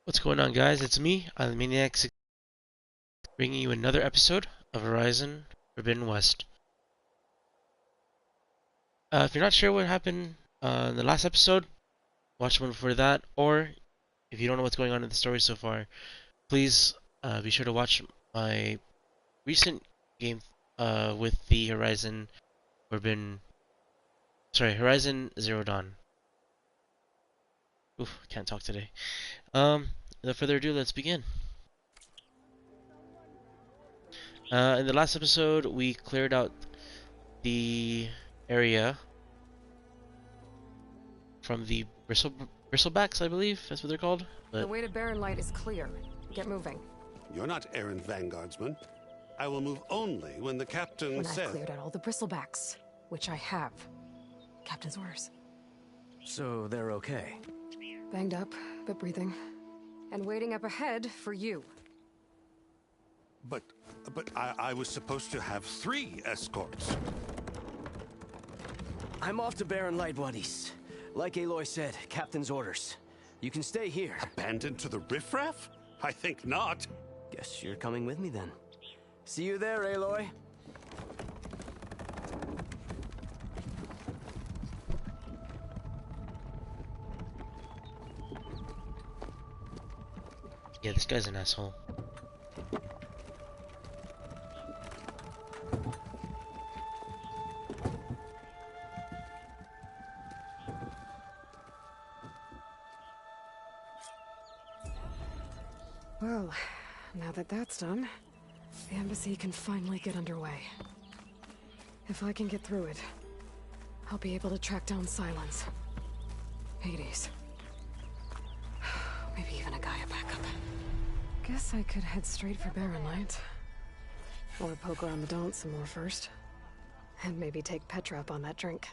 What's going on, guys? It's me, the Maniac, bringing you another episode of Horizon Forbidden West. If you're not sure what happened in the last episode, watch one before that, or if you don't know what's going on in the story so far, please be sure to watch my recent game with the Horizon Zero Dawn. Oof, can't talk today. Without further ado, let's begin. In the last episode, we cleared out the area from the bristlebacks, I believe that's what they're called. The But way to Barren Light is clear. Get moving. You're not errant vanguardsman. I will move only when the captain When says... I've cleared out all the bristlebacks, which I have. Captain's orders. So they're okay? Banged up, but breathing. And waiting up ahead for you. But I was supposed to have 3 escorts. I'm off to Barren Light, buddies. Like Aloy said, Captain's orders. You can stay here. Abandoned to the riffraff? I think not. Guess you're coming with me then. See you there, Aloy. yeah, this guy's an asshole. Well, now that that's done, the embassy can finally get underway. If I can get through it, I'll be able to track down Silence. Hades. Maybe even a Gaia backup. Guess I could head straight for Barren Light. Or poke around the Daunt some more first. And maybe take Petra up on that drink.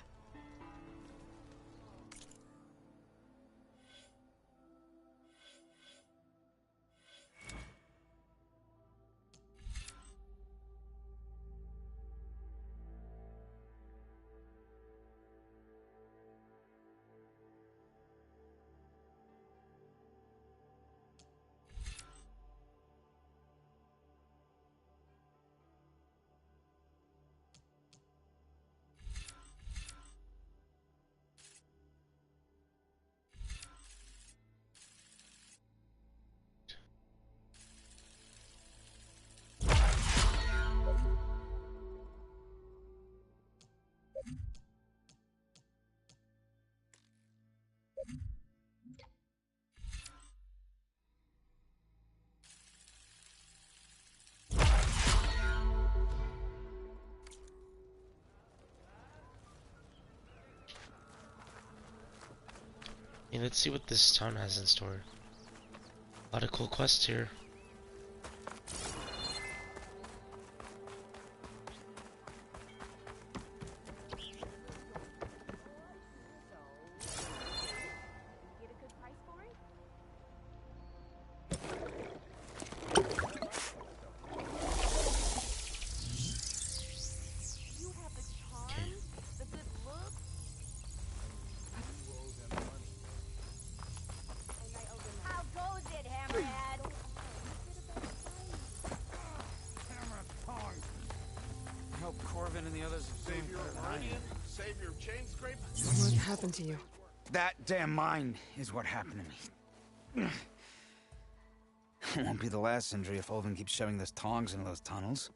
Yeah, let's see what this town has in store. A lot of cool quests here. Okay. How goes it, Hammerhead? I hope Corvin and the others have seen Save your chain scrape. What happened to you? That damn mine is what happened to me. It won't be the last injury if Ulvin keeps shoving those tongs into those tunnels.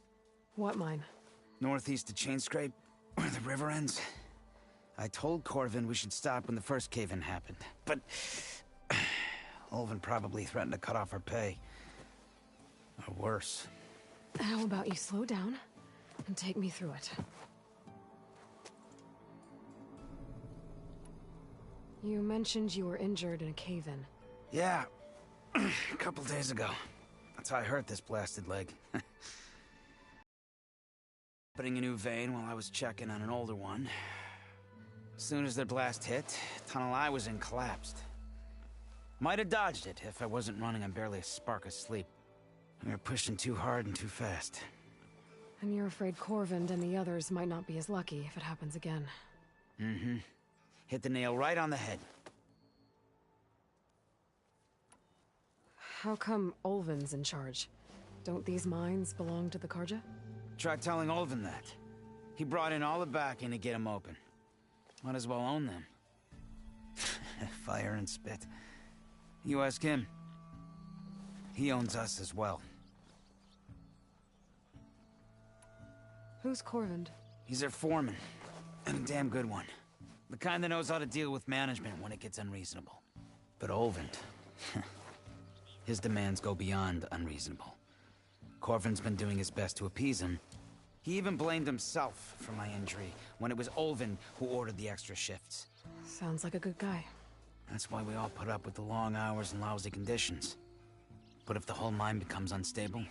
What mine? Northeast of Chainscrape, where the river ends. I told Corvin we should stop when the first cave-in happened, but... Ulvin probably threatened to cut off our pay. Or worse. How about you slow down and take me through it? You mentioned you were injured in a cave-in. Yeah, a couple days ago. That's how I hurt this blasted leg. Putting a new vein while I was checking on an older one. As soon as their blast hit, tunnel I was in collapsed. Might have dodged it if I wasn't running on barely a spark of sleep. We were pushing too hard and too fast. And you're afraid Corvind and the others might not be as lucky if it happens again. Mm-hmm. Hit the nail right on the head. How come Ulvin's in charge? Don't these mines belong to the Karja? Try telling Ulvin that. He brought in all the backing to get them open. Might as well own them. Fire and spit. You ask him. He owns us as well. Who's Corvind? He's their foreman. And a damn good one. The kind that knows how to deal with management when it gets unreasonable. But Ulvin... his demands go beyond unreasonable. Corvin's been doing his best to appease him. He even blamed himself for my injury, when it was Ulvin who ordered the extra shifts. Sounds like a good guy. That's why we all put up with the long hours and lousy conditions. But if the whole mine becomes unstable,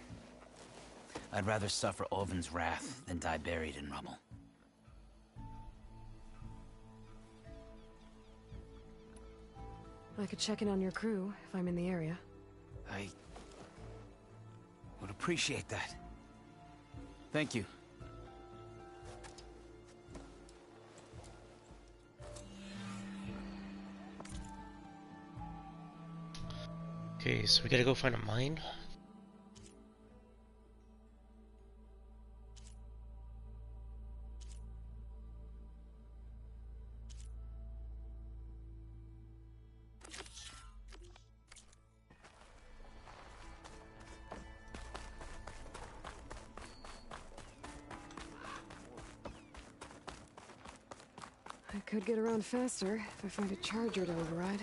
I'd rather suffer Ulvin's wrath than die buried in rubble. I could check in on your crew if I'm in the area. I would appreciate that. Thank you. Okay, so we gotta go find a mine. I could get around faster if I find a charger to override.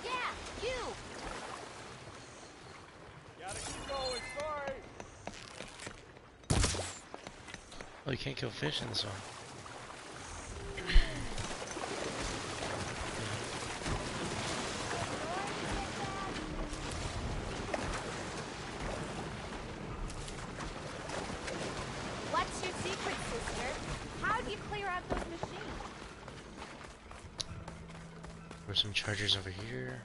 Yeah, you! Oh, you can't kill fish in this one. What's your secret, sister? How do you clear out those machines? There's some chargers over here.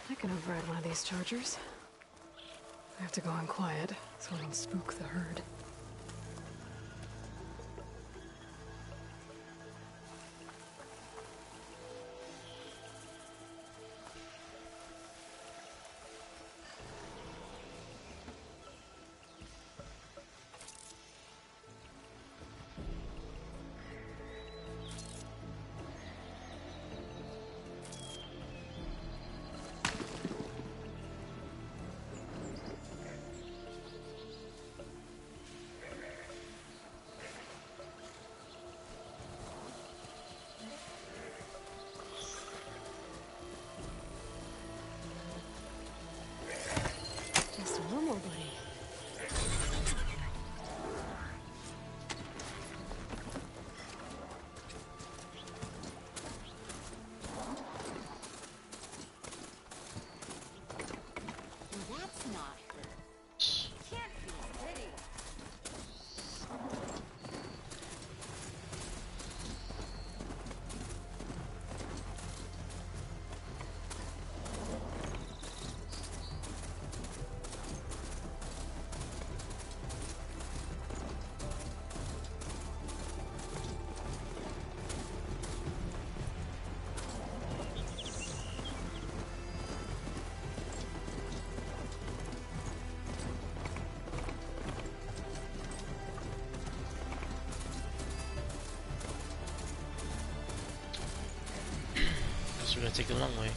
I can override one of these chargers. I have to go in quiet, so I don't spook the herd. Just a normal buddy. That's not her. Can't be pretty. So we're gonna take the long way.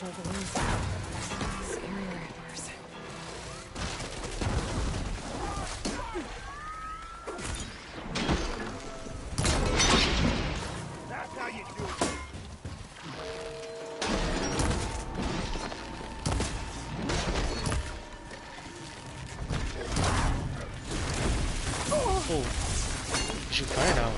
looks like it is. Scary ramblers. That's how you do it. Oh, you should fire now.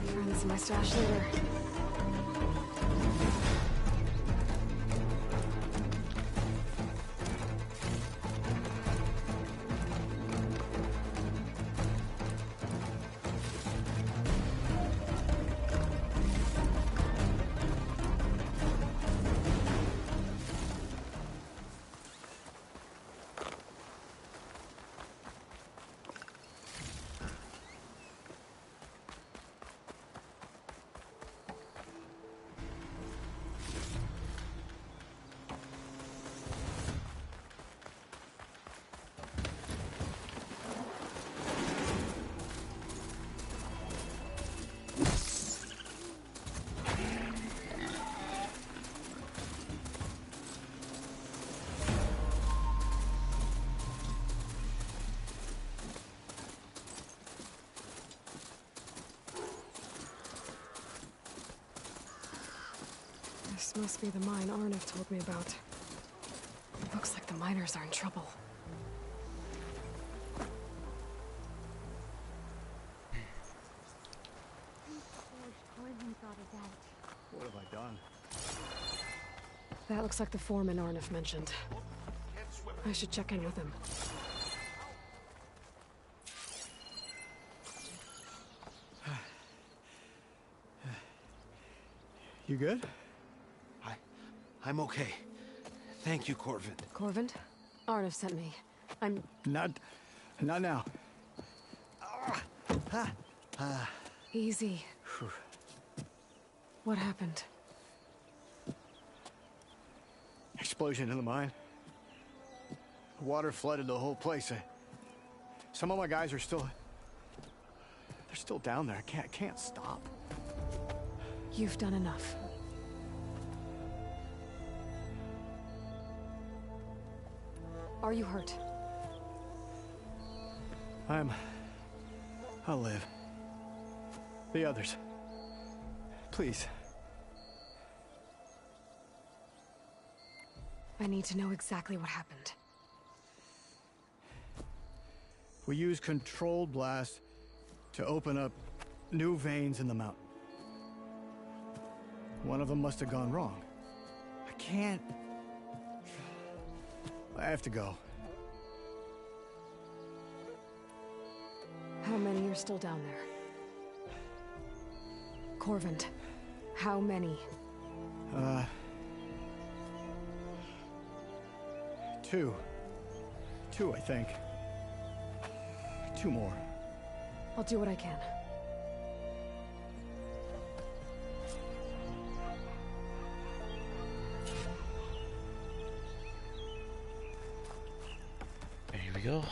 Find this in my stash later. This must be the mine Arnav told me about. Looks like the miners are in trouble. What have I done? That looks like the foreman Arnav mentioned. I should check in with him. You good? I'm okay. Thank you, Corvin. Corvin? Arnav sent me. I'm... Not now. Easy. What happened? Explosion in the mine. Water flooded the whole place. Some of my guys are still... They're still down there. I can't stop. You've done enough. Are you hurt? I'll live. The others. Please. I need to know exactly what happened. We used controlled blast to open up new veins in the mountain. One of them must have gone wrong. I can't... I have to go. How many are still down there? Corvin, how many? Two. Two, I think. Two more. I'll do what I can. Here we go.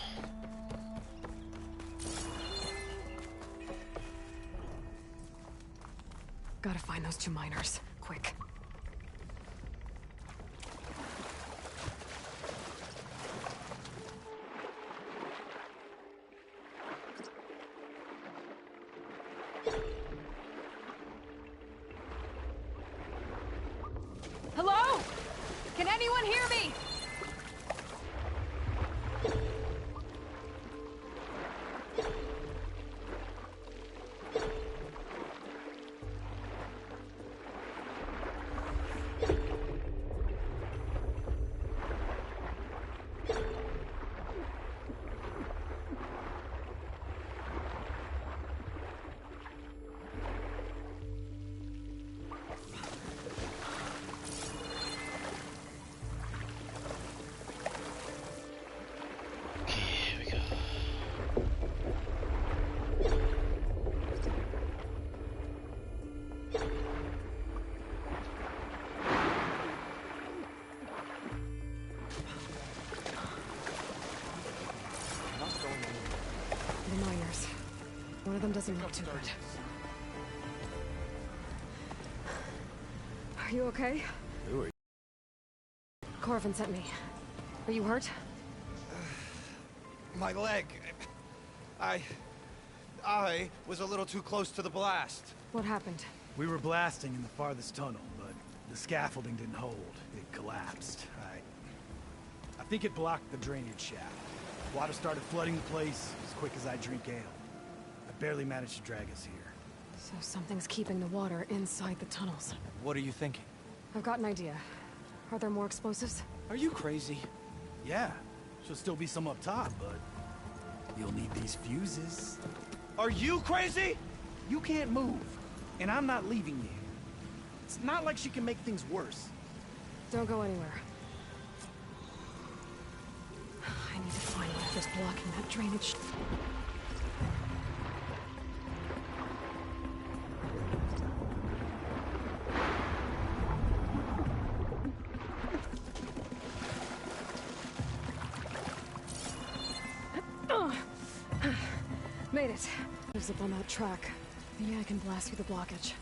Gotta find those two miners. Quick. Hello? Can anyone hear me? them doesn't look too good. Are you okay? Who are you? Corvin sent me. Are you hurt? My leg. I was a little too close to the blast. What happened? We were blasting in the farthest tunnel, but the scaffolding didn't hold. It collapsed. I think it blocked the drainage shaft. Water started flooding the place as quick as I drink ale. I barely managed to drag us here. So something's keeping the water inside the tunnels. What are you thinking? I've got an idea. Are there more explosives? Are you crazy? Yeah, should still be some up top, but you'll need these fuses. Are you crazy? You can't move, and I'm not leaving you. It's not like she can make things worse. Don't go anywhere. I need to find whatever's blocking that drainage. Made it. Moves up on that track. Maybe I can blast through the blockage.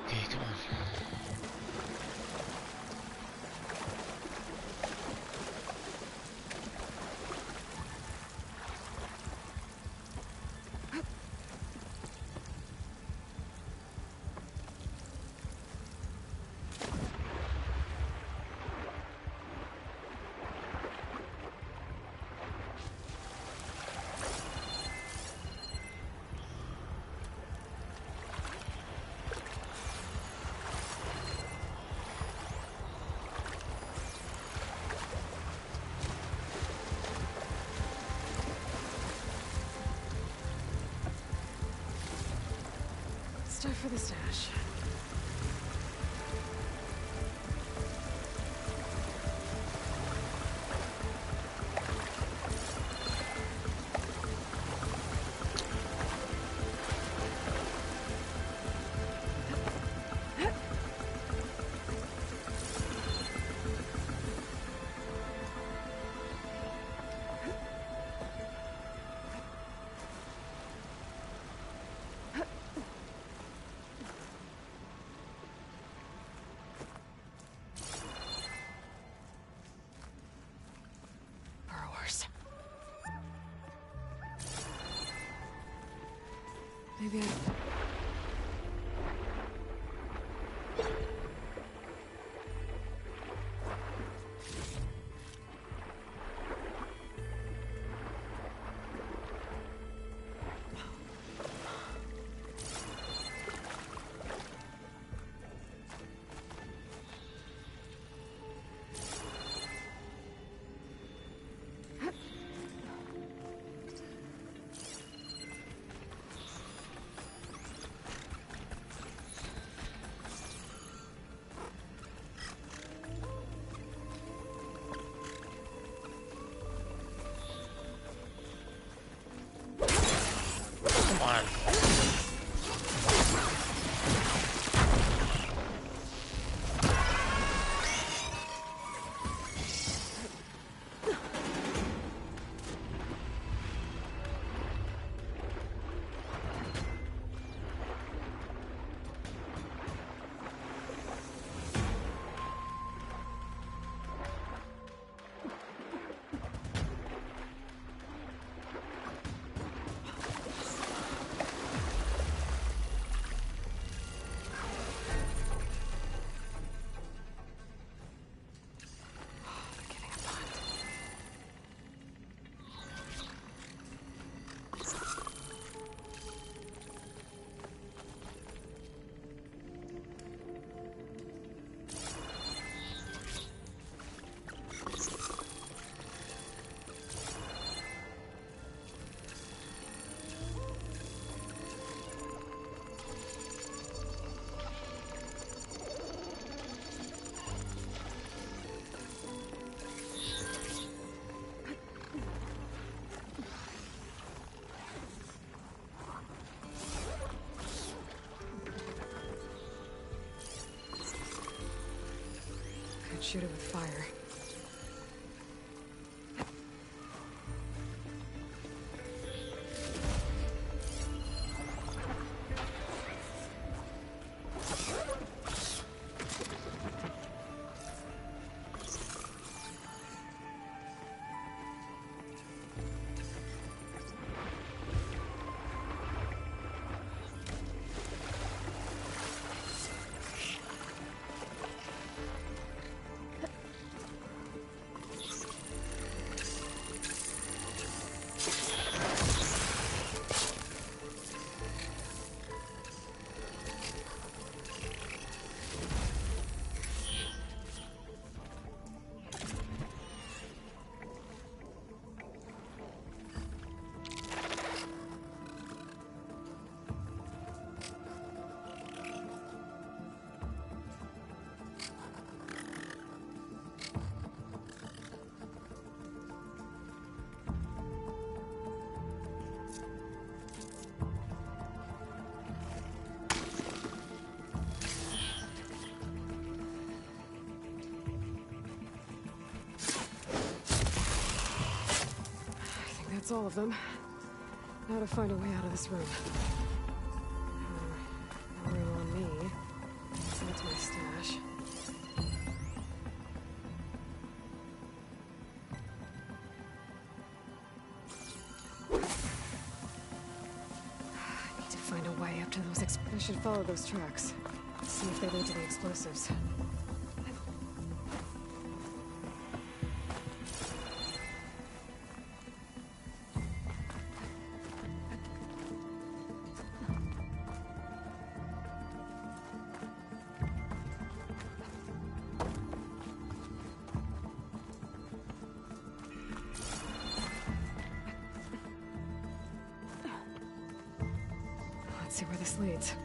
Okay, come on. Stuff for the stash. Burrowers. Maybe I... shoot it with fire. That's all of them. Now to find a way out of this room. No room on me. So that's my stash. I need to find a way up to those I should follow those tracks. See if they lead to the explosives. Let's see where this leads.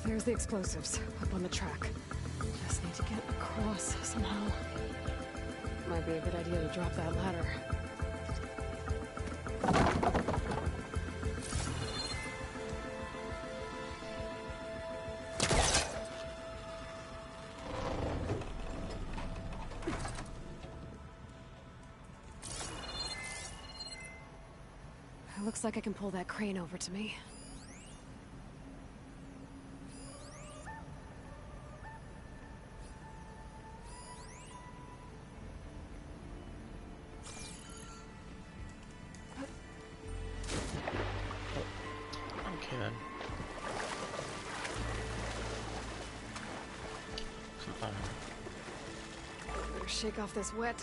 There's the explosives, up on the track. Just need to get across somehow. Might be a good idea to drop that ladder. It looks like I can pull that crane over to me. Better shake off this wet.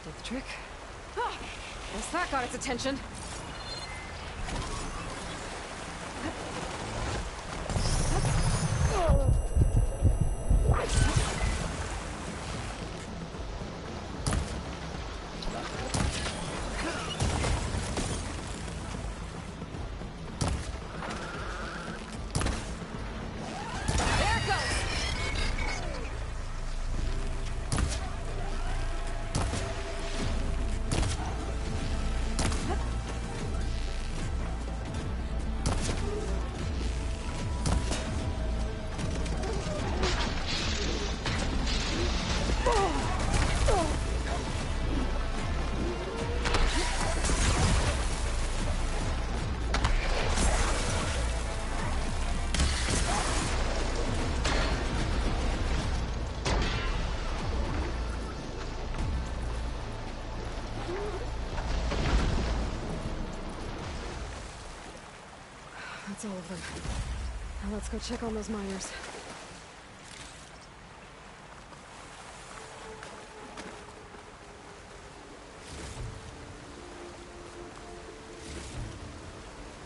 Flip the trick. Ah, guess that got its attention. That's all of them. Now let's go check on those miners.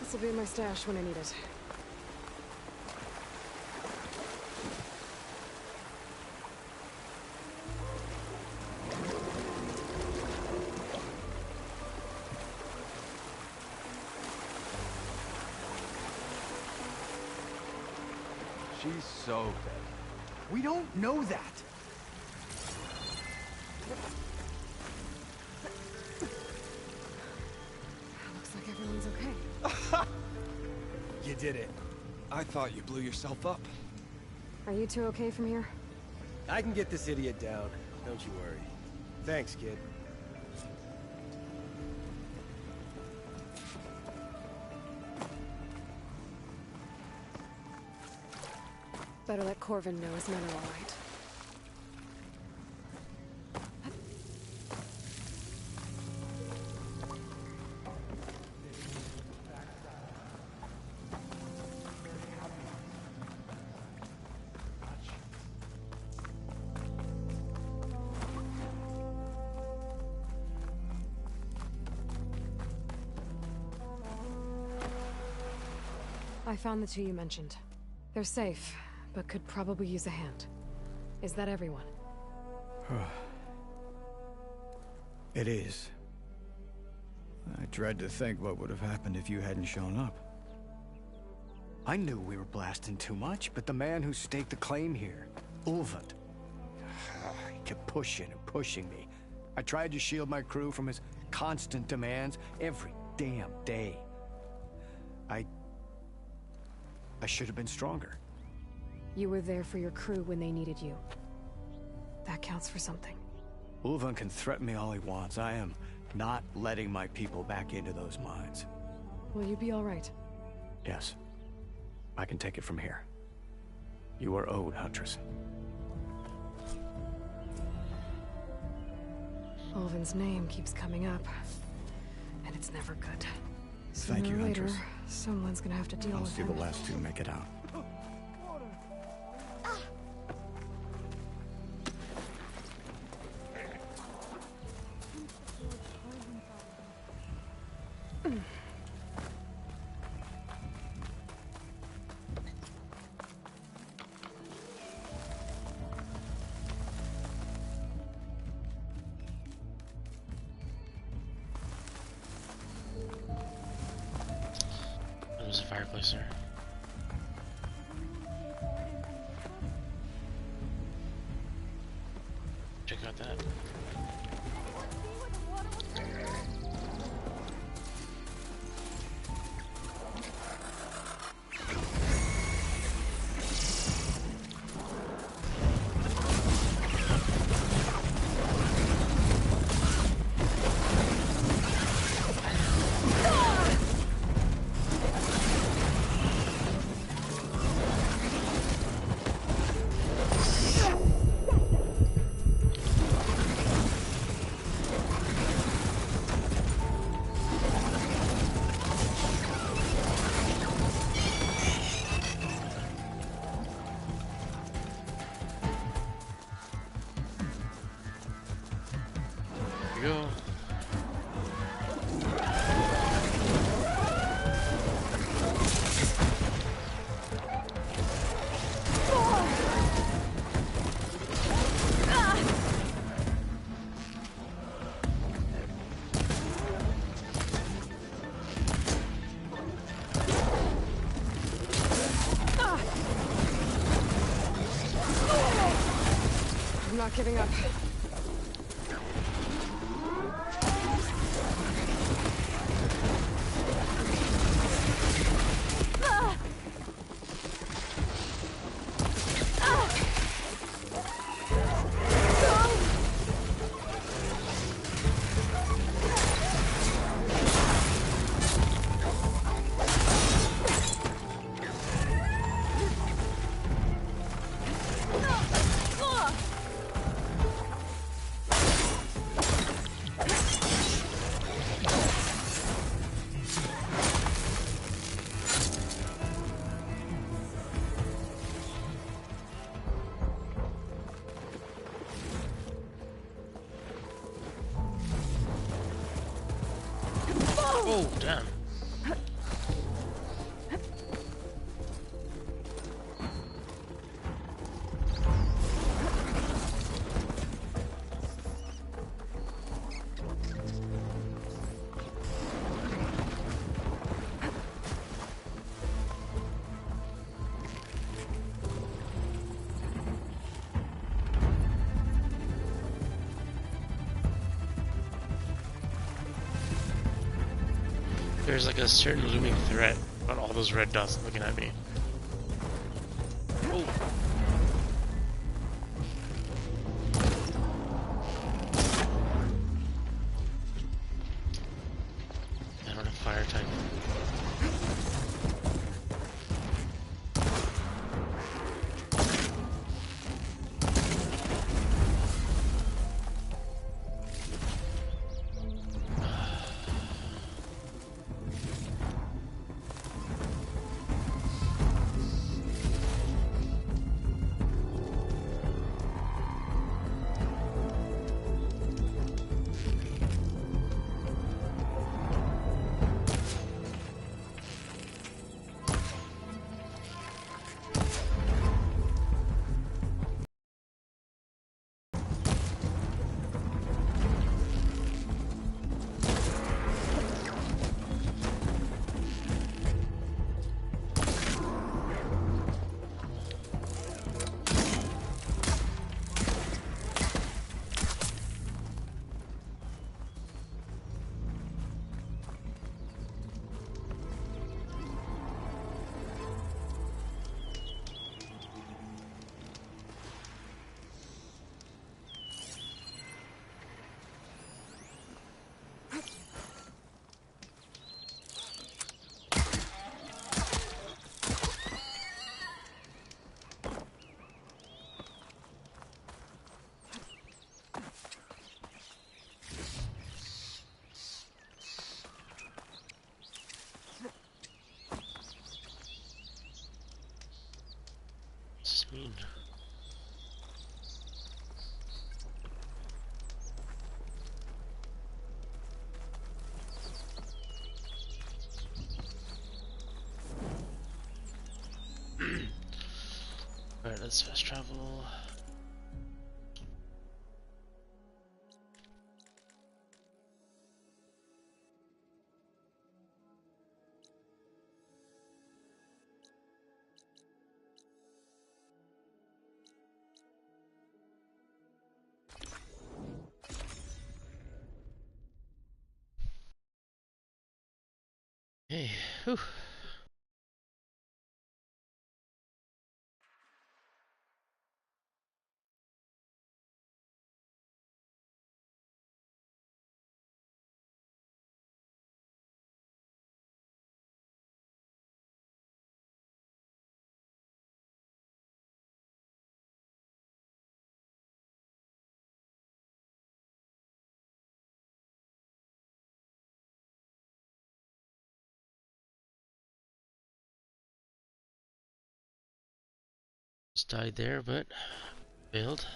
This will be in my stash when I need it. She's so dead. We don't know that. Looks like everyone's okay. You did it. I thought you blew yourself up. Are you two okay from here? I can get this idiot down. Don't you worry. Thanks, kid. Better let Corvin know his men are all right. I found the two you mentioned. They're safe, but could probably use a hand. Is that everyone? It is. I dread to think what would have happened if you hadn't shown up. I knew we were blasting too much, but the man who staked the claim here, Ulvund, he kept pushing and pushing me. I tried to shield my crew from his constant demands every damn day. I should have been stronger. You were there for your crew when they needed you. That counts for something. Ulvund can threaten me all he wants. I am not letting my people back into those mines. Will you be all right? Yes. I can take it from here. You are owed, Huntress. Ulvund's name keeps coming up, and it's never good. Thank you, Sooner or later, Huntress. someone's gonna have to deal I'll with see him. the last two make it out. There's a fireplace there. Check out that. go. I'm not giving up. Oh, damn. There's like a certain looming threat on all those red dots looking at me. Oh. I don't have fire type. What's this mean? Alright, let's fast travel. Hey, whew. Just died there, but failed.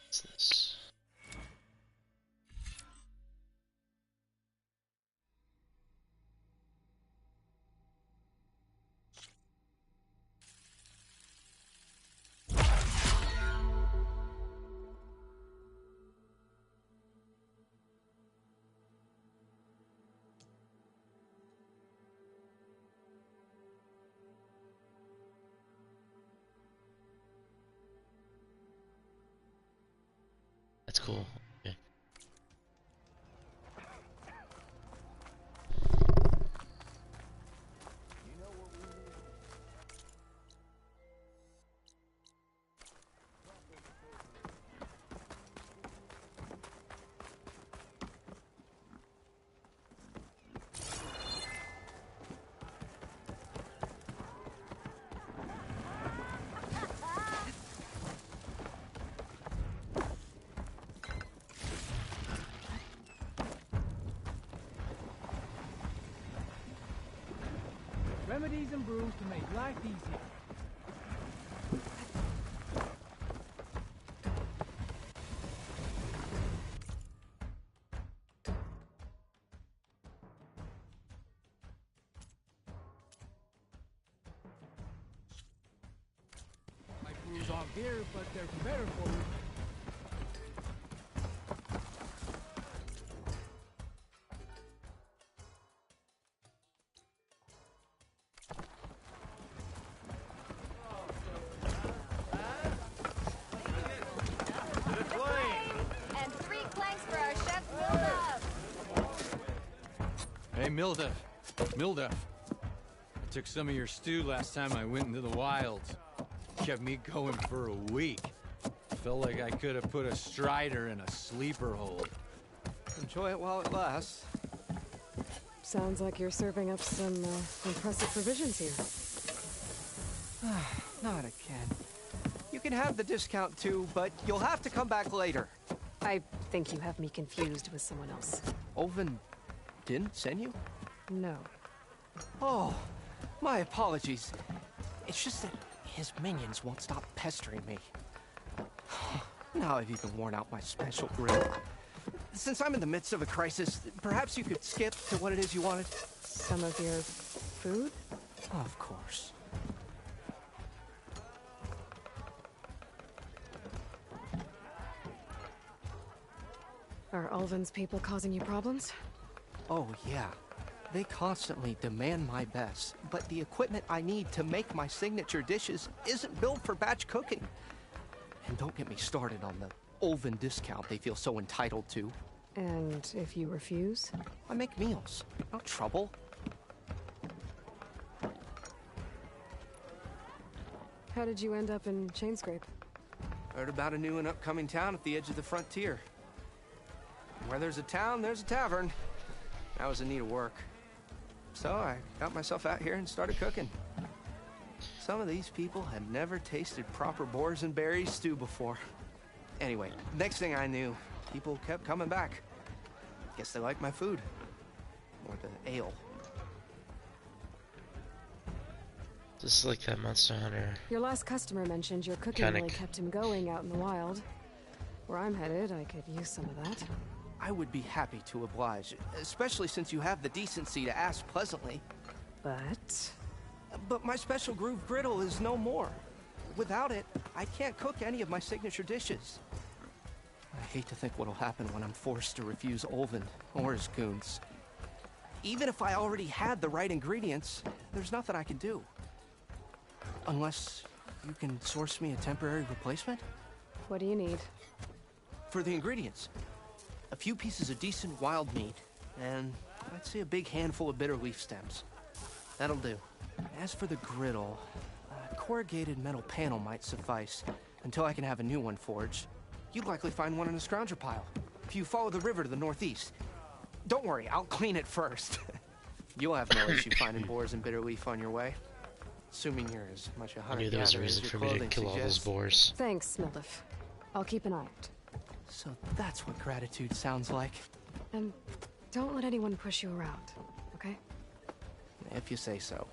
What's this? That's cool. Okay. Remedies and brews to make life easier. My brews aren't beer, but they're better for you. And 3 planks for our chef, Milduff. Hey, Milduff. I took some of your stew last time I went into the wilds. Kept me going for a week. Felt like I could have put a strider in a sleeper hold. Enjoy it while it lasts. Sounds like you're serving up some impressive provisions here. Not again. You can have the discount too, but you'll have to come back later. I think you have me confused with someone else. Olvin didn't send you? No. Oh, my apologies. It's just that his minions won't stop pestering me. Now I've even worn out my special grill. Since I'm in the midst of a crisis, perhaps you could skip to what it is you wanted? Some of your food? Of course. Are Ulvin's people causing you problems? Oh, yeah. They constantly demand my best, but the equipment I need to make my signature dishes isn't built for batch cooking. And don't get me started on the Ulvin discount they feel so entitled to. And if you refuse? I make meals, not trouble. How did you end up in Chainscrape? Heard about a new and upcoming town at the edge of the frontier. Where there's a town, there's a tavern. I was in need of work. So I got myself out here and started cooking. Some of these people had never tasted proper boars and berries stew before. Anyway, next thing I knew, people kept coming back. Guess they liked my food. Or the ale. Just like that Monster Hunter. Your last customer mentioned your cooking really kept him going out in the wild. Where I'm headed, I could use some of that. I would be happy to oblige, especially since you have the decency to ask pleasantly. But my special groove griddle is no more. Without it, I can't cook any of my signature dishes. I hate to think what'll happen when I'm forced to refuse Ulvin or his goons. Even if I already had the right ingredients, there's nothing I can do. Unless you can source me a temporary replacement? What do you need? For the ingredients, a few pieces of decent wild meat, and I'd say a big handful of bitter leaf stems. That'll do. As for the griddle, a corrugated metal panel might suffice until I can have a new one forged. You'd likely find one in a scrounger pile if you follow the river to the northeast. Don't worry, I'll clean it first. You'll have no issue finding boars and bitter leaf on your way. Assuming you're as much a I hunter knew there was a gatherer as reason your for me to clothing kill all those suggests. boars. Thanks, Milduff. I'll keep an eye out. So that's what gratitude sounds like. And don't let anyone push you around, okay? If you say so.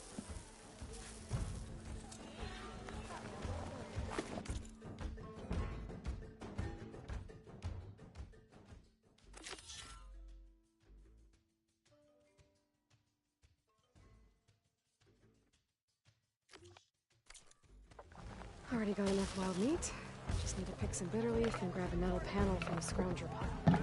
already got enough wild meat. Just need to pick some bitter leaf and grab a metal panel from the scrounger pile.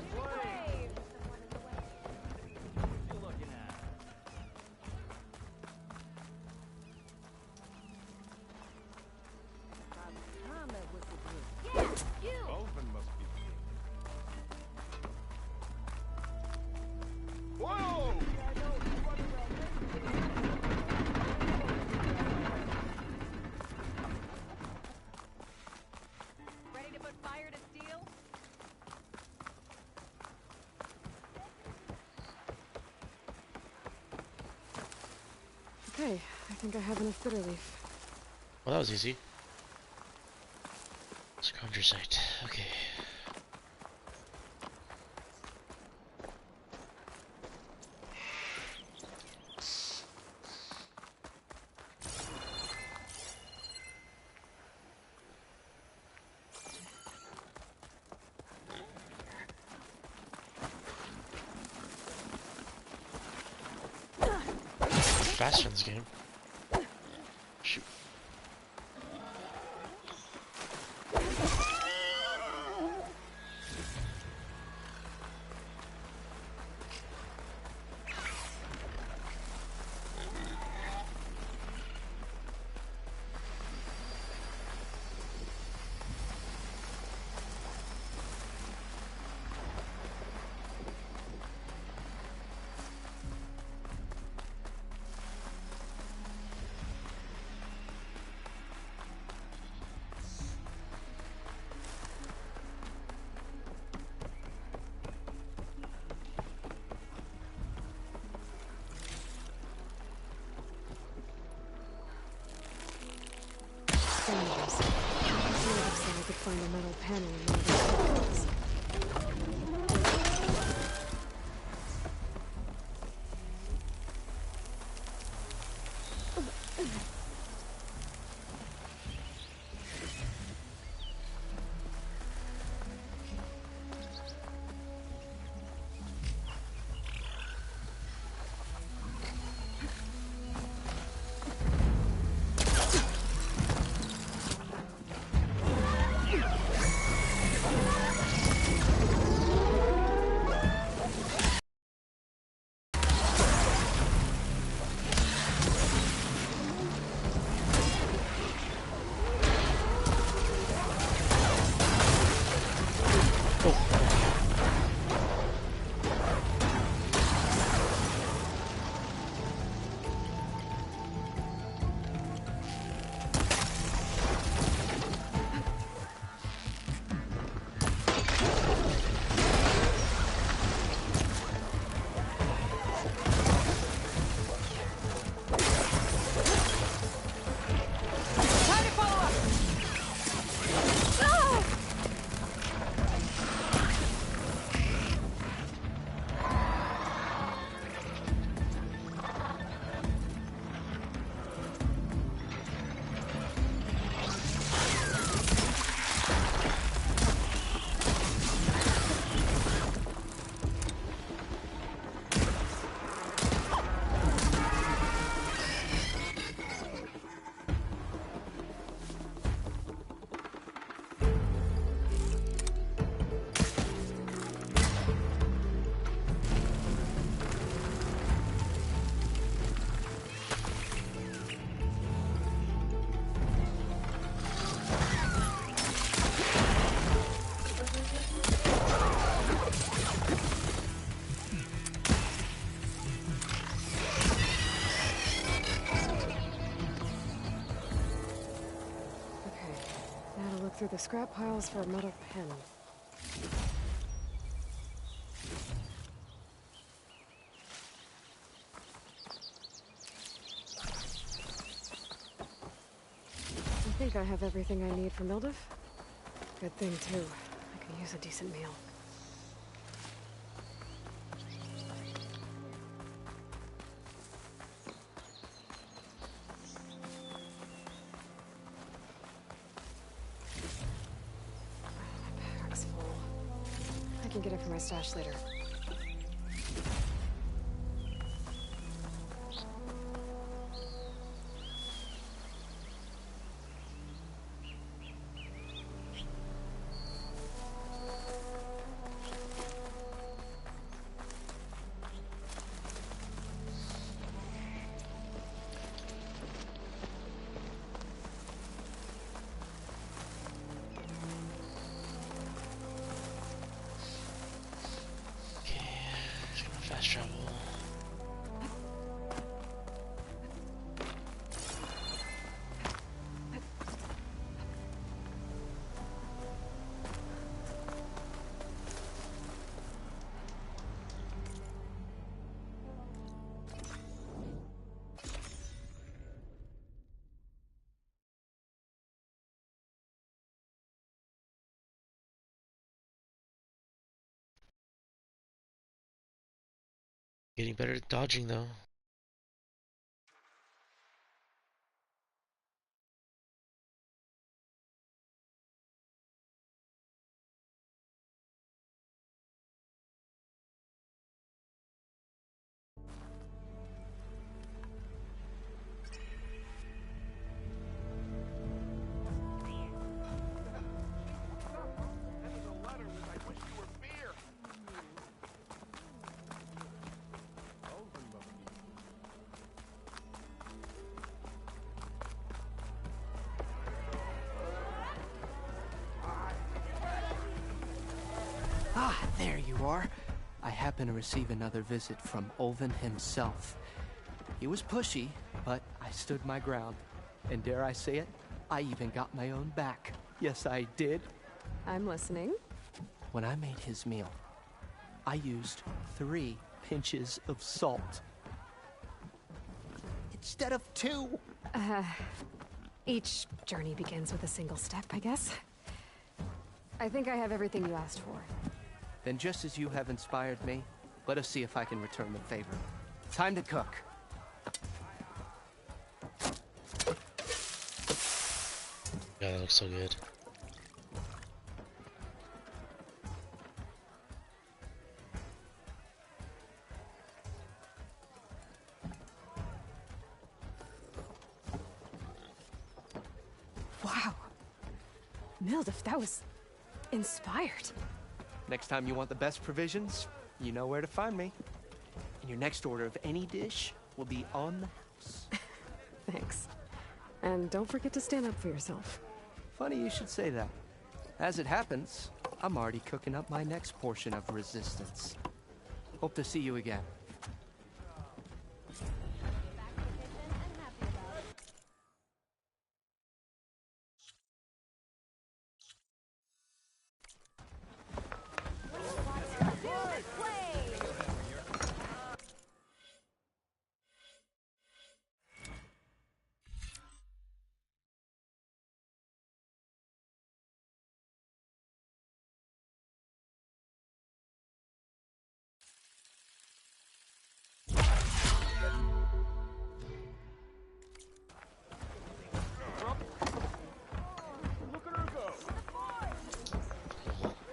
Okay, I think I have enough bitter leaf. Well, that was easy. Scrounger site. Okay. Faster in this game. Shoot. Scroungers. Looks like I could find a metal panel in one of those boxes. Through the scrap piles for a metal pen. I think I have everything I need for Mildev. Good thing, too. I could use a decent meal. I can get it from my stash later. Getting better at dodging though. Ah, there you are. I happen to receive another visit from Ulvin himself. He was pushy, but I stood my ground. And dare I say it, I even got my own back. Yes, I did. I'm listening. When I made his meal, I used 3 pinches of salt. Instead of 2. Each journey begins with a single step, I guess. I think I have everything you asked for. Then just as you have inspired me, let us see if I can return the favor. Time to cook. Yeah, that looks so good. Wow. Mildef, that was inspired. Next time you want the best provisions, you know where to find me. And your next order of any dish will be on the house. Thanks. And don't forget to stand up for yourself. Funny you should say that. As it happens, I'm already cooking up my next portion of resistance. Hope to see you again.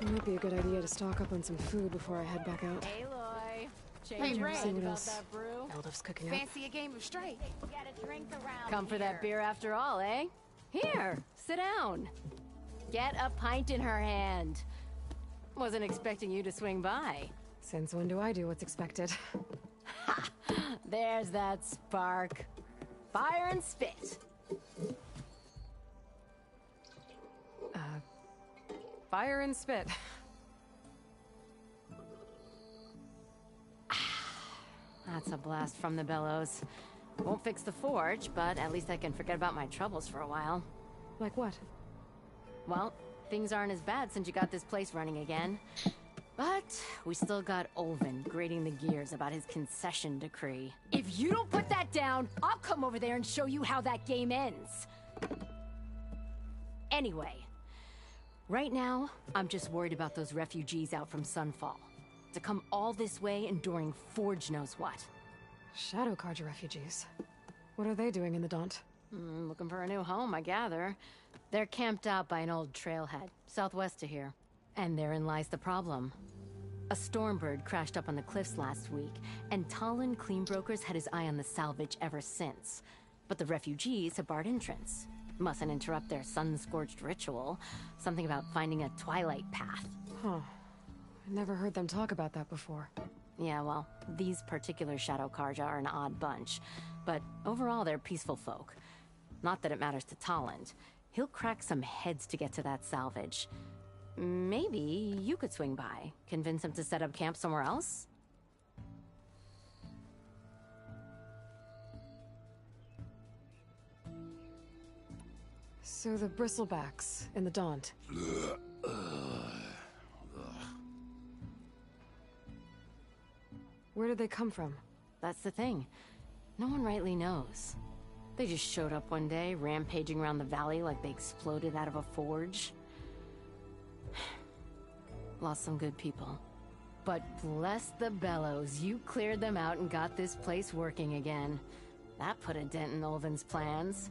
It might be a good idea to stock up on some food before I head back out. Aloy. Hey, Change your Ray. mind What about else? that brew? Mildef's cooking up. Fancy a game of straight. Get a drink around Come for that beer after all, eh? Here, sit down. Get a pint in her hand. Wasn't expecting you to swing by. Since when do I do what's expected? Ha! There's that spark. Fire and spit. Fire and spit. That's a blast from the bellows. Won't fix the forge, but at least I can forget about my troubles for a while. Like what? Well, things aren't as bad since you got this place running again. But we still got Ulvin grating the gears about his concession decree. If you don't put that down, I'll come over there and show you how that game ends. Anyway, right now, I'm just worried about those refugees out from Sunfall. To come all this way enduring Forge knows what. Shadow Carja refugees. What are they doing in the Daunt? Looking for a new home, I gather. They're camped out by an old trailhead, southwest of here. And therein lies the problem. A Stormbird crashed up on the cliffs last week, and Talon Cleanbrokers had his eye on the salvage ever since. But the refugees have barred entrance. Mustn't interrupt their sun-scorched ritual. Something about finding a twilight path. Huh. I never heard them talk about that before. Yeah, well, these particular Shadow Carja are an odd bunch. But overall, they're peaceful folk. Not that it matters to Talon. He'll crack some heads to get to that salvage. Maybe you could swing by, convince him to set up camp somewhere else? So the Bristlebacks in the Daunt. Where did they come from? That's the thing. No one rightly knows. They just showed up one day, rampaging around the valley like they exploded out of a forge. Lost some good people. But bless the bellows, you cleared them out and got this place working again. That put a dent in Ulvin's plans.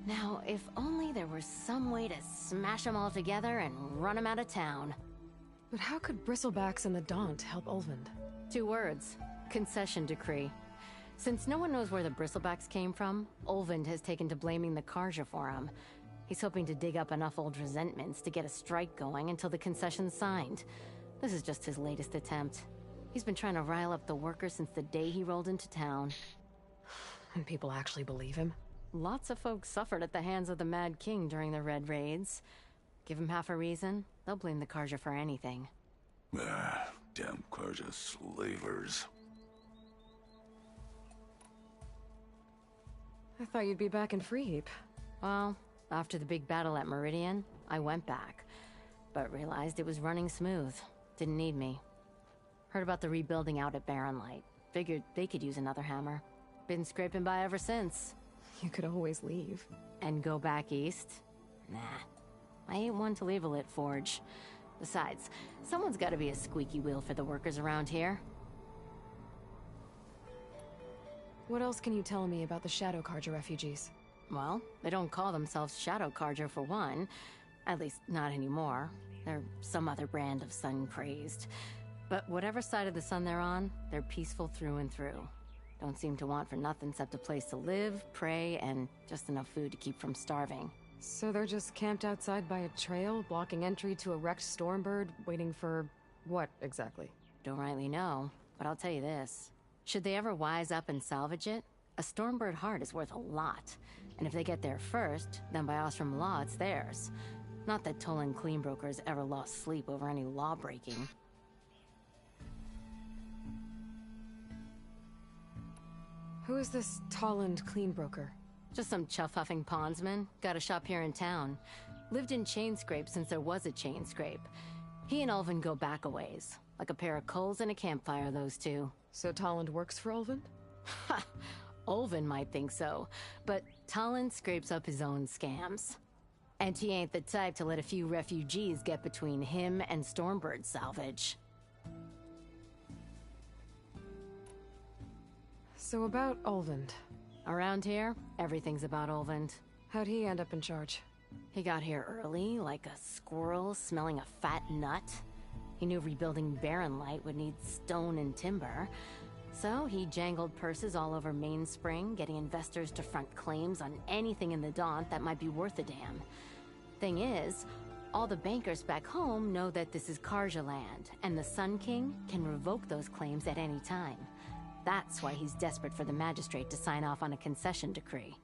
Now, if only there were some way to smash them all together and run them out of town. But how could Bristlebacks and the Daunt help Ulvund? 2 words. Concession decree. Since no one knows where the Bristlebacks came from, Ulvund has taken to blaming the Carja for him. He's hoping to dig up enough old resentments to get a strike going until the concession's signed. This is just his latest attempt. He's been trying to rile up the workers since the day he rolled into town. And people actually believe him? Lots of folks suffered at the hands of the Mad King during the Red Raids. Give him half a reason, they'll blame the Carja for anything. Damn Carja slavers. I thought you'd be back in Freeheap. Well, after the big battle at Meridian, I went back. But realized it was running smooth. Didn't need me. Heard about the rebuilding out at Barren Light. Figured they could use another hammer. Been scraping by ever since. You could always leave. And go back east? Nah. I ain't one to leave a lit forge. Besides, someone's gotta be a squeaky wheel for the workers around here. What else can you tell me about the Shadow Carja refugees? Well, they don't call themselves Shadow Carja for one. At least, not anymore. They're some other brand of sun-crazed. But whatever side of the sun they're on, they're peaceful through and through. Don't seem to want for nothing except a place to live, pray, and just enough food to keep from starving. So they're just camped outside by a trail, blocking entry to a wrecked Stormbird, waiting for... what, exactly? Don't rightly know, but I'll tell you this. Should they ever wise up and salvage it, a Stormbird heart is worth a lot. And if they get there first, then by Ostrom law, it's theirs. Not that Toland Cleanbrokers ever lost sleep over any law-breaking. Who is this Toland Cleanbroker? Just some chuff-huffing pondsman. Got a shop here in town. Lived in Chainscrape since there was a Chainscrape. He and Ulvund go back a ways. Like a pair of coals and a campfire, those two. So Toland works for Ulvund? Ha! Ulvund might think so, but Toland scrapes up his own scams. And he ain't the type to let a few refugees get between him and Stormbird salvage. So about Ulvund. Around here, everything's about Ulvund. How'd he end up in charge? He got here early, like a squirrel smelling a fat nut. He knew rebuilding Barren Light would need stone and timber. So he jangled purses all over Mainspring, getting investors to front claims on anything in the Daunt that might be worth a damn. Thing is, all the bankers back home know that this is Carja land, and the Sun King can revoke those claims at any time. That's why he's desperate for the magistrate to sign off on a concession decree.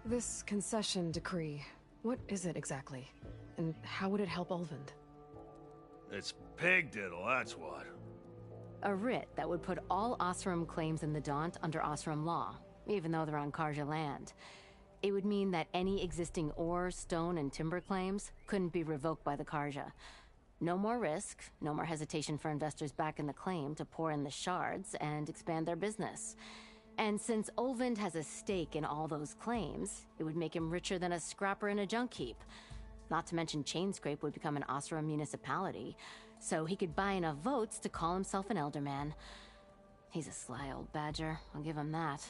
This concession decree, what is it exactly? And how would it help Ulvund? It's pig diddle, that's what. A writ that would put all Osram claims in the Daunt under Osram law, even though they're on Carja land. It would mean that any existing ore, stone, and timber claims couldn't be revoked by the Carja. No more risk, no more hesitation for investors back in the claim to pour in the shards and expand their business. And since Ulvund has a stake in all those claims, it would make him richer than a scrapper in a junk heap. Not to mention Chainscrape would become an Osram municipality, so he could buy enough votes to call himself an Elderman. He's a sly old badger, I'll give him that.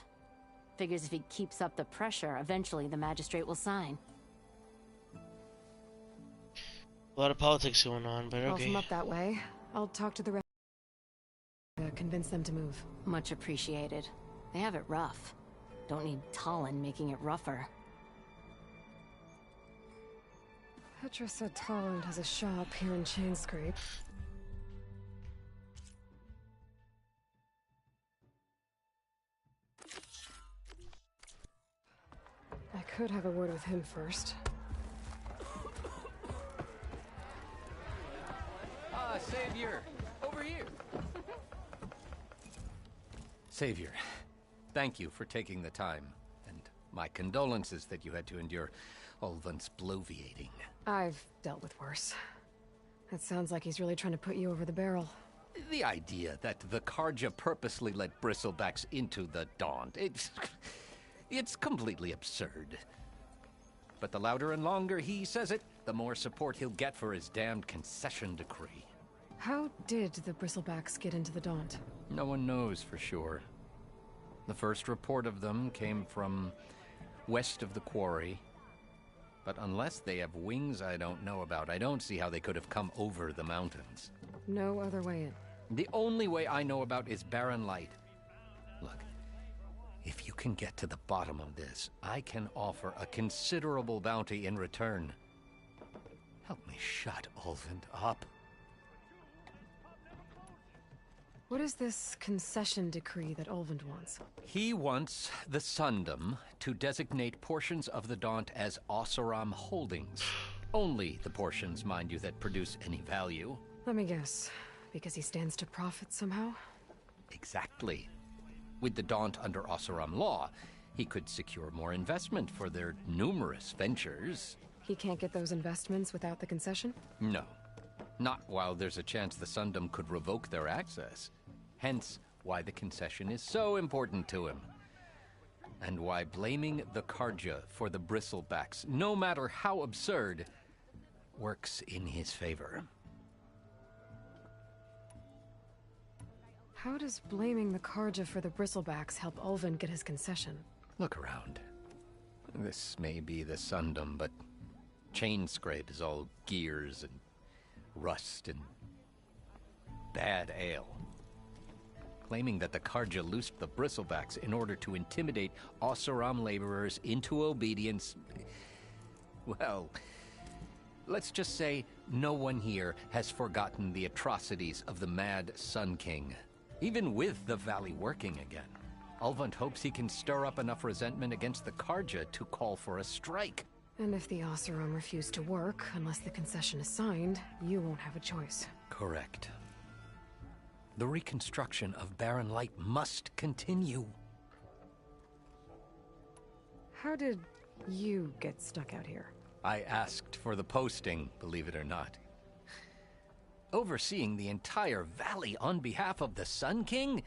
Figures if he keeps up the pressure, eventually the magistrate will sign. A lot of politics going on, but I'll okay. him up that way. I'll talk to the rest to convince them to move. Much appreciated. They have it rough. Don't need Talon making it rougher. Petra said Toland has a shop here in Chainscrape. I could have a word with him first. Ah, Savior! Over here! Savior, thank you for taking the time, and my condolences that you had to endure Ulvund's bloviating. I've dealt with worse. It sounds like he's really trying to put you over the barrel. The idea that the Carja purposely let Bristlebacks into the Daunt, it's completely absurd. but the louder and longer he says it, the more support he'll get for his damned concession decree. How did the Bristlebacks get into the Daunt? No one knows for sure. The first report of them came from west of the quarry. But unless they have wings I don't know about, I don't see how they could have come over the mountains. No other way in. The only way I know about is Barren Light. Look, if you can get to the bottom of this, I can offer a considerable bounty in return. Help me shut Ulvund up. What is this concession decree that Ulvund wants? He wants the Sundom to designate portions of the Daunt as Oseram holdings. Only the portions, mind you, that produce any value. Let me guess. Because he stands to profit somehow? Exactly. With the Daunt under Oseram law, he could secure more investment for their numerous ventures. He can't get those investments without the concession? No. Not while there's a chance the Sundom could revoke their access. Hence, why the concession is so important to him. And why blaming the Carja for the Bristlebacks, no matter how absurd, works in his favor. How does blaming the Carja for the Bristlebacks help Ulvund get his concession? Look around. This may be the Sundom, but Chainscrape is all gears and rust and bad ale. Claiming that the Carja loosed the Bristlebacks in order to intimidate Oseram laborers into obedience. Well, let's just say no one here has forgotten the atrocities of the Mad Sun King. Even with the Valley working again, Ulvund hopes he can stir up enough resentment against the Carja to call for a strike. And if the Oseram refuse to work, unless the concession is signed, you won't have a choice. Correct. The reconstruction of Barren Light must continue. How did you get stuck out here? I asked for the posting, believe it or not. Overseeing the entire valley on behalf of the Sun King?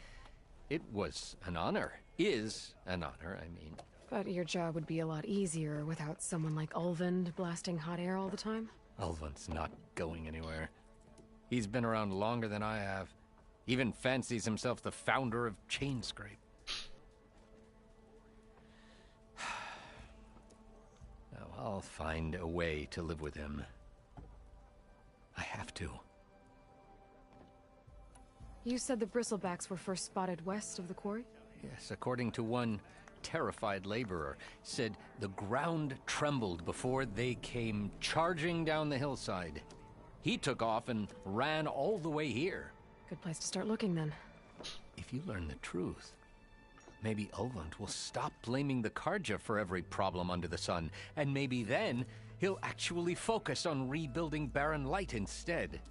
It was an honor. Is an honor, I mean. But your job would be a lot easier without someone like Ulvund blasting hot air all the time? Ulvund's not going anywhere. He's been around longer than I have. Even fancies himself the founder of Chainscrape. Now, I'll find a way to live with him. I have to. You said the Bristlebacks were first spotted west of the quarry? Yes, according to one terrified laborer, said the ground trembled before they came charging down the hillside. He took off and ran all the way here. Good place to start looking, then. If you learn the truth, maybe Ulvund will stop blaming the Carja for every problem under the sun, and maybe then he'll actually focus on rebuilding Barren Light instead.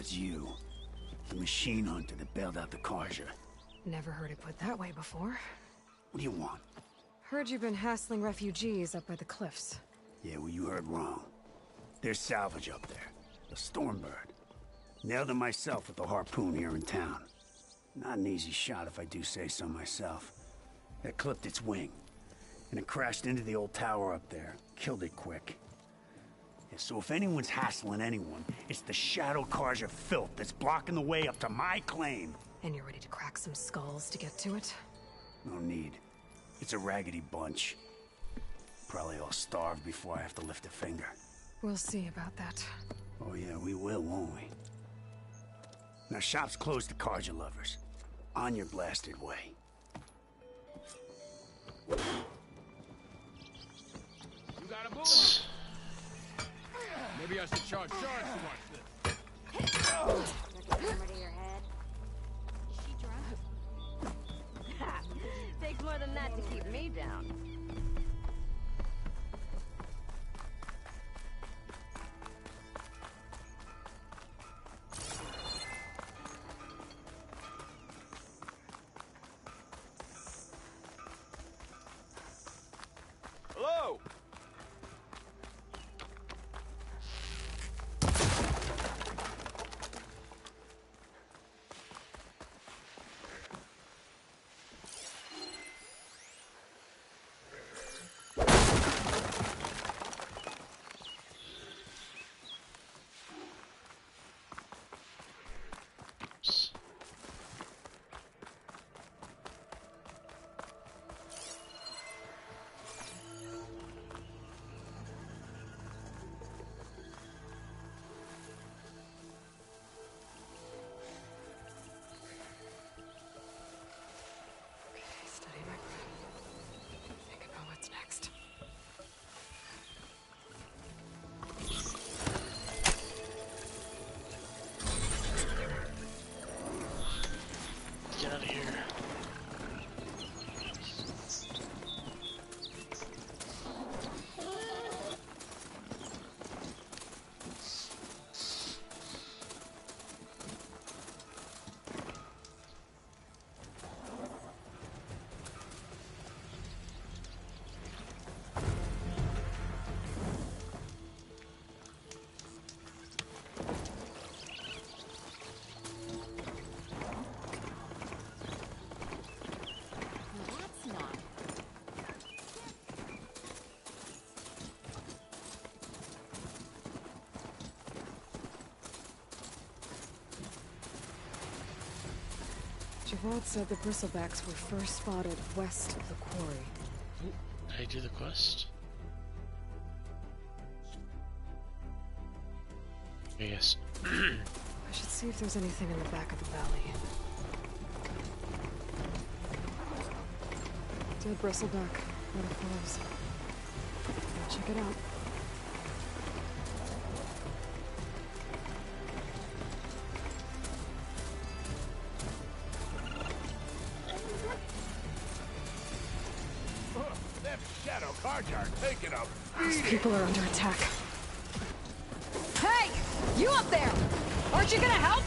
It's you. The machine hunter that bailed out the Carja. Never heard it put that way before. What do you want? Heard you've been hassling refugees up by the cliffs. Yeah, well, you heard wrong. There's salvage up there. A Stormbird. Nailed it myself with the harpoon here in town. Not an easy shot if I do say so myself. It clipped its wing. And it crashed into the old tower up there. Killed it quick. So if anyone's hassling anyone, it's the Shadow Carja filth that's blocking the way up to my claim. And you're ready to crack some skulls to get to it? No need. It's a raggedy bunch. Probably all starved before I have to lift a finger. We'll see about that. Oh yeah, we will, won't we? Now, shop's closed to Carja lovers. On your blasted way. You got a boost. Maybe I should charge Charles to watch this. Took a hammer to your head. Is she drunk? Takes more than that to keep me down. Hello? Steady my breath. Think about what's next. Get out of here. That's not. Gerard said the bristlebacks were first spotted west of the quarry. Did I do the quest? Yes. I should see if there's anything in the back of the valley. Dead bristleback. Waterfalls. I'll check it out. Them Shadow Carja are taking a Those beating. people are under attack. Hey! You up there! Aren't you gonna help?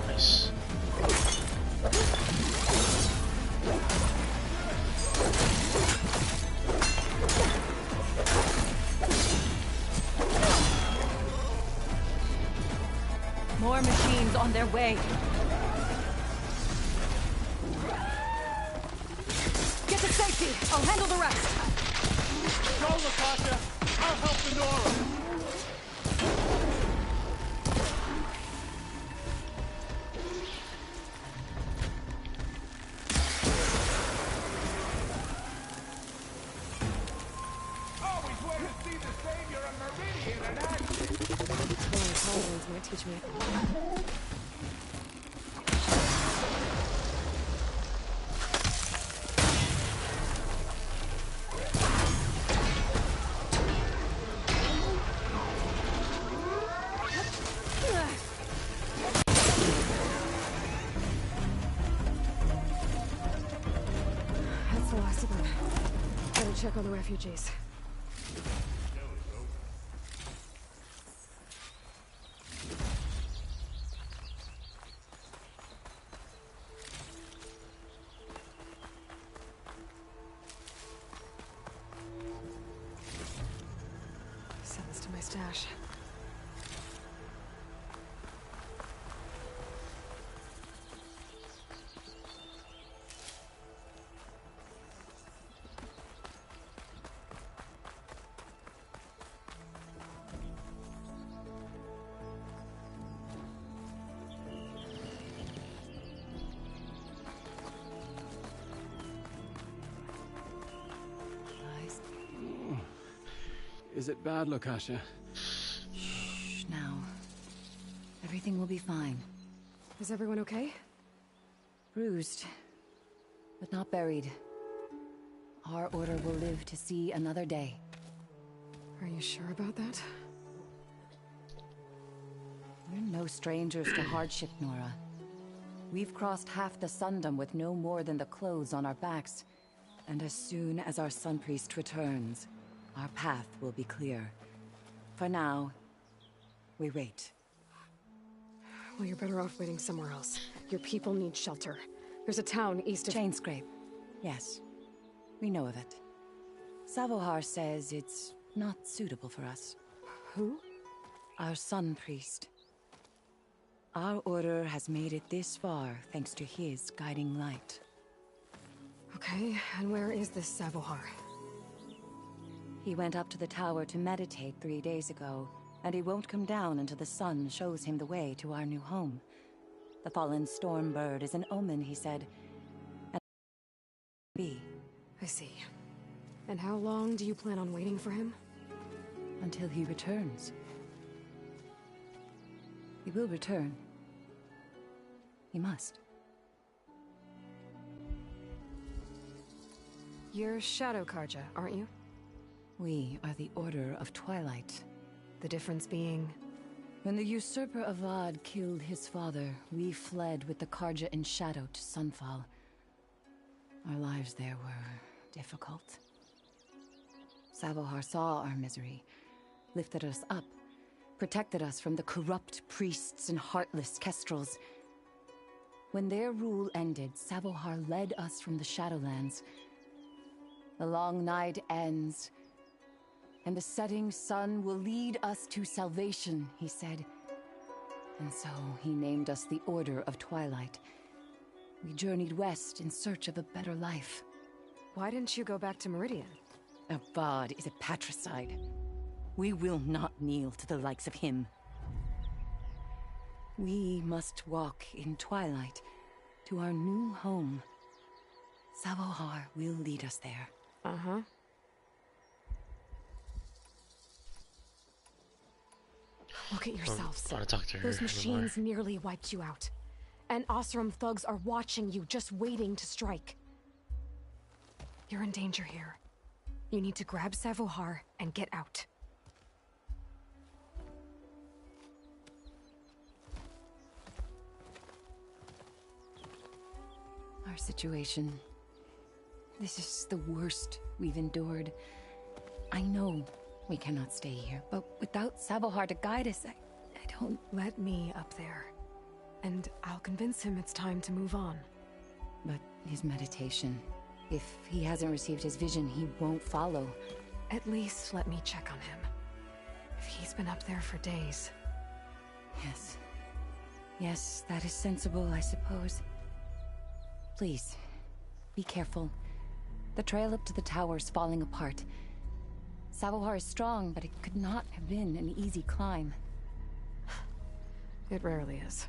Nice. More machines on their way. Get to safety. I'll handle the rest. Go, Latasha. I'll help Nora. Always want to see the Savior of Meridian in action. Flying Hallways might teach me. That's the last of them. Better check on the refugees. Send this to my stash. Is it bad, Lokasha? Shh, now. Everything will be fine. Is everyone okay? Bruised, but not buried. Our order will live to see another day. Are you sure about that? We're no strangers to hardship, Nora. We've crossed half the Sundom with no more than the clothes on our backs. And as soon as our Sun Priest returns, our path will be clear. For now, we wait. Well, you're better off waiting somewhere else. Your people need shelter. There's a town east of... Chainscrape. Yes. We know of it. Savohar says it's not suitable for us. Who? Our Sun Priest. Our order has made it this far thanks to his guiding light. Okay, and where is this Savohar? He went up to the tower to meditate 3 days ago, and he won't come down until the sun shows him the way to our new home. The fallen storm bird is an omen, he said. And I see. And how long do you plan on waiting for him? Until he returns. He will return. He must. You're Shadow Karja, aren't you? We are the Order of Twilight. The difference being... When the usurper Avad killed his father, we fled with the Karja in Shadow to Sunfall. Our lives there were difficult. Savohar saw our misery, lifted us up, protected us from the corrupt priests and heartless Kestrels. When their rule ended, Savohar led us from the Shadowlands. The long night ends, and the setting sun will lead us to salvation, he said. And so he named us the Order of Twilight. We journeyed west in search of a better life. Why didn't you go back to Meridian? Avad is a patricide. We will not kneel to the likes of him. We must walk in twilight to our new home. Savohar will lead us there. Uh-huh. Look at yourselves. I want to talk to her. Those machines nearly wiped you out. And Oseram thugs are watching you, just waiting to strike. You're in danger here. You need to grab Savohar and get out. Our situation. This is the worst we've endured. I know we cannot stay here, but without Savohar to guide us, I don't... Let me up there. And I'll convince him it's time to move on. But his meditation... If he hasn't received his vision, he won't follow. At least let me check on him. If he's been up there for days. Yes. Yes, that is sensible, I suppose. Please, be careful. The trail up to the tower's falling apart. Savohar is strong, but it could not have been an easy climb. It rarely is.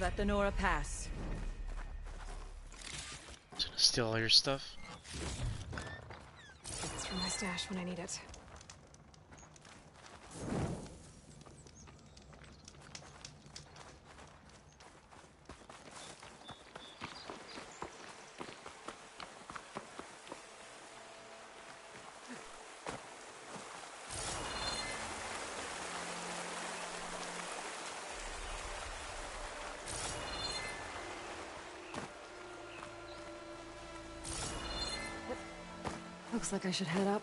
Let the Nora pass. Just gonna steal all your stuff. It's from my stash when I need it. Looks like I should head up.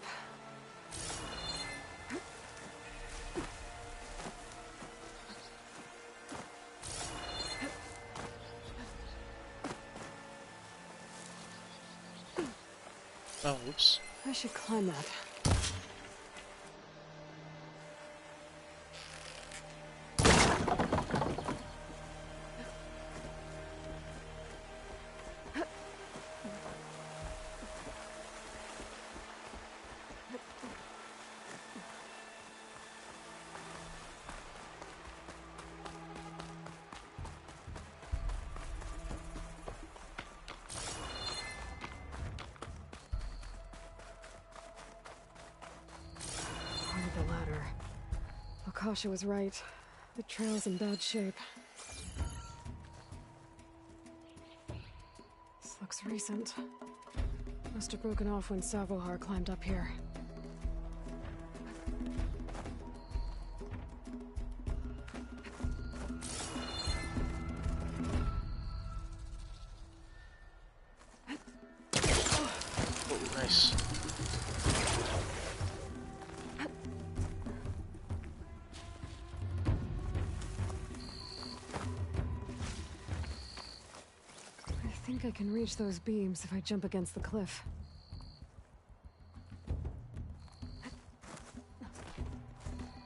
Oh, whoops. I should climb that. Akasha was right. The trail's in bad shape. This looks recent. Must have broken off when Savohar climbed up here. Oh, nice. I think I can reach those beams if I jump against the cliff.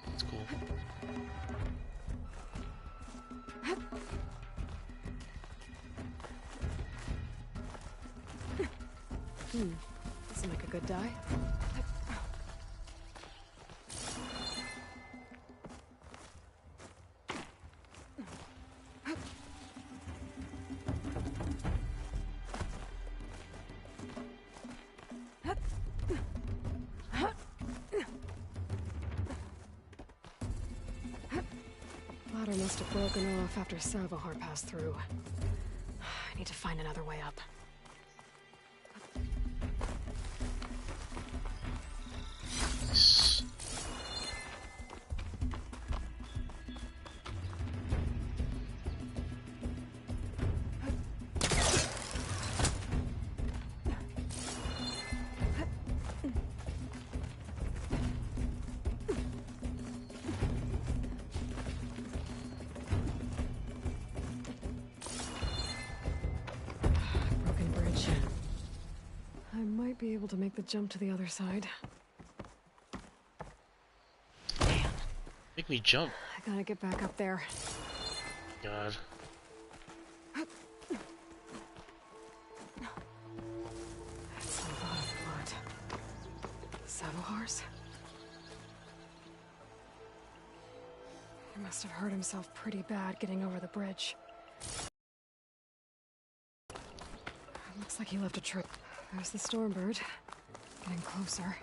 That's cool. This will make a good die. Ladder must have broken off after Savohar passed through. I need to find another way up. Nice. Broken bridge. I might be able to make the jump to the other side. Make me jump. I gotta get back up there. God. That's a lot of blood. Savohar's? He must have hurt himself pretty bad getting over the bridge. Looks like he left a trail. There's the Stormbird. Getting closer.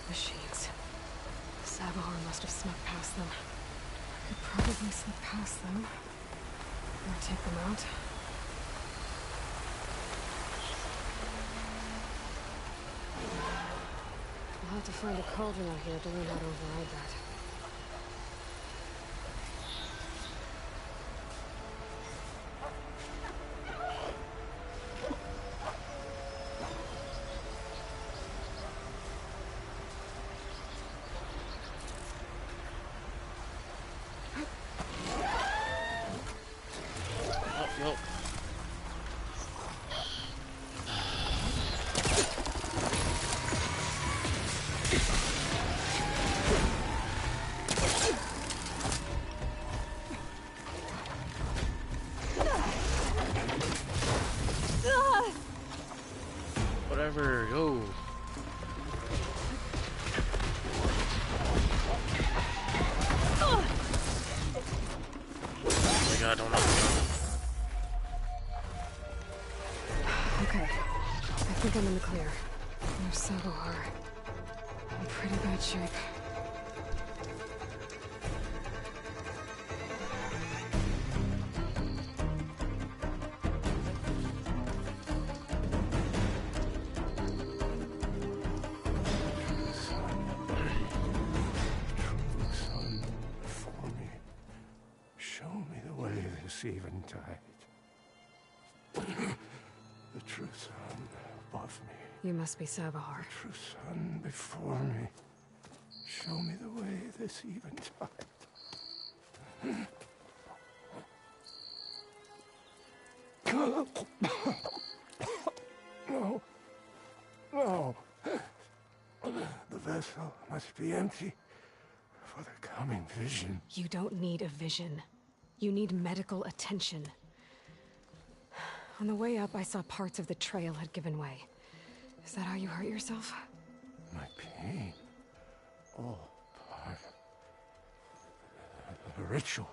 Machines. Savohar must have snuck past them. I could probably slip past them. Or take them out. I'll have to find a cauldron out here to learn how to override that. Nope. Whatever, go. Oh my god, don't knock me off. Okay. I think I'm in the clear. There's Savohar. In pretty bad shape. Sun before me. Show me the way this eventide. The true sun above me. You must be Savohar. The true sun before me. Show me the way this eventide. No. No. The vessel must be empty for the coming vision. You don't need a vision. You need medical attention. On the way up, I saw parts of the trail had given way. Is that how you hurt yourself? My pain. All part of the ritual.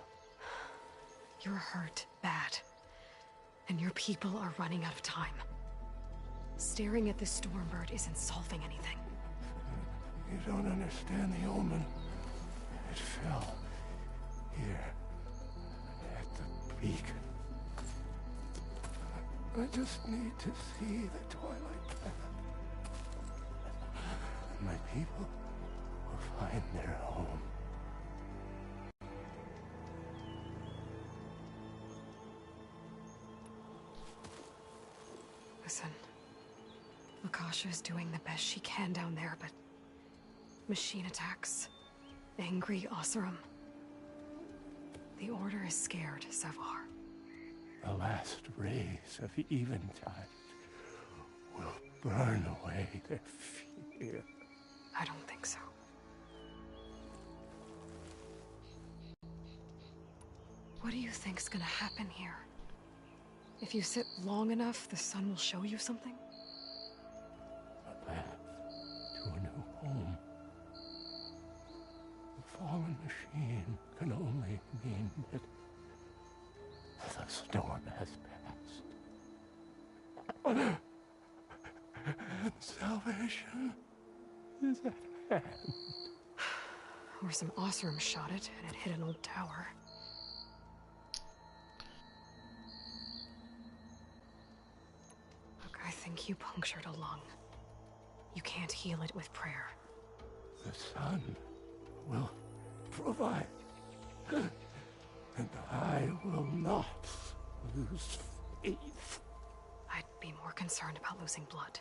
You're hurt bad. And your people are running out of time. Staring at the Stormbird isn't solving anything. You don't understand the omen. It fell here at the beacon. I just need to see the Twilight Path. And my people will find their home. Listen, Lakasha is doing the best she can down there, but machine attacks, angry Oseram. The Order is scared, Savar. The last rays of Eventide will burn away their fear. I don't think so. What do you think's gonna happen here? If you sit long enough, the sun will show you something? A path to a new home. The fallen machine can only mean that the storm has passed. And salvation is at hand. Or some Oseram shot it, and it hit an old tower. Look, I think you punctured a lung. You can't heal it with prayer. The sun will provide. And I will not lose faith. I'd be more concerned about losing blood.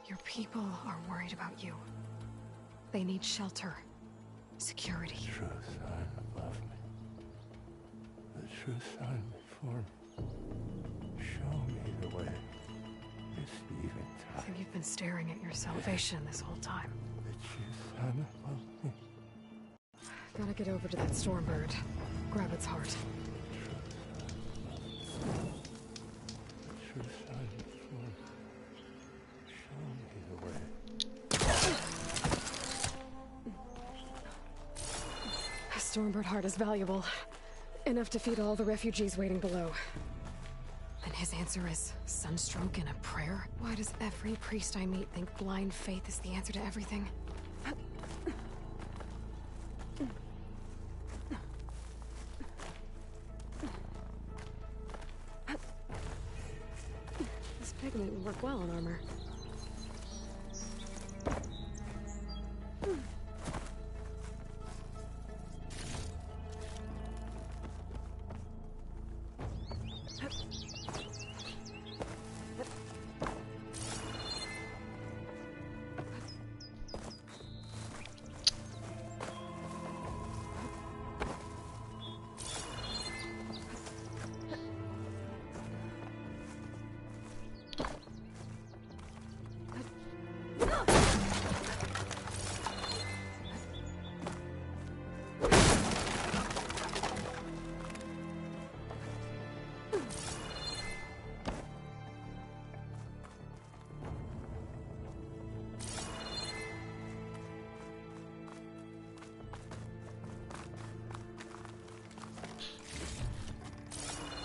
Your people are worried about you. They need shelter, security. The true sun above me. The true sun before me. Show me the way. This Eventide. I think you've been staring at your salvation this whole time. The true sun above me. Gotta get over to that Stormbird. Grab its heart. True sun before me. Show me the way. A Stormbird heart is valuable. Enough to feed all the refugees waiting below. And his answer is sunstroke and a prayer? Why does every priest I meet think blind faith is the answer to everything? This pigment would work well on armor.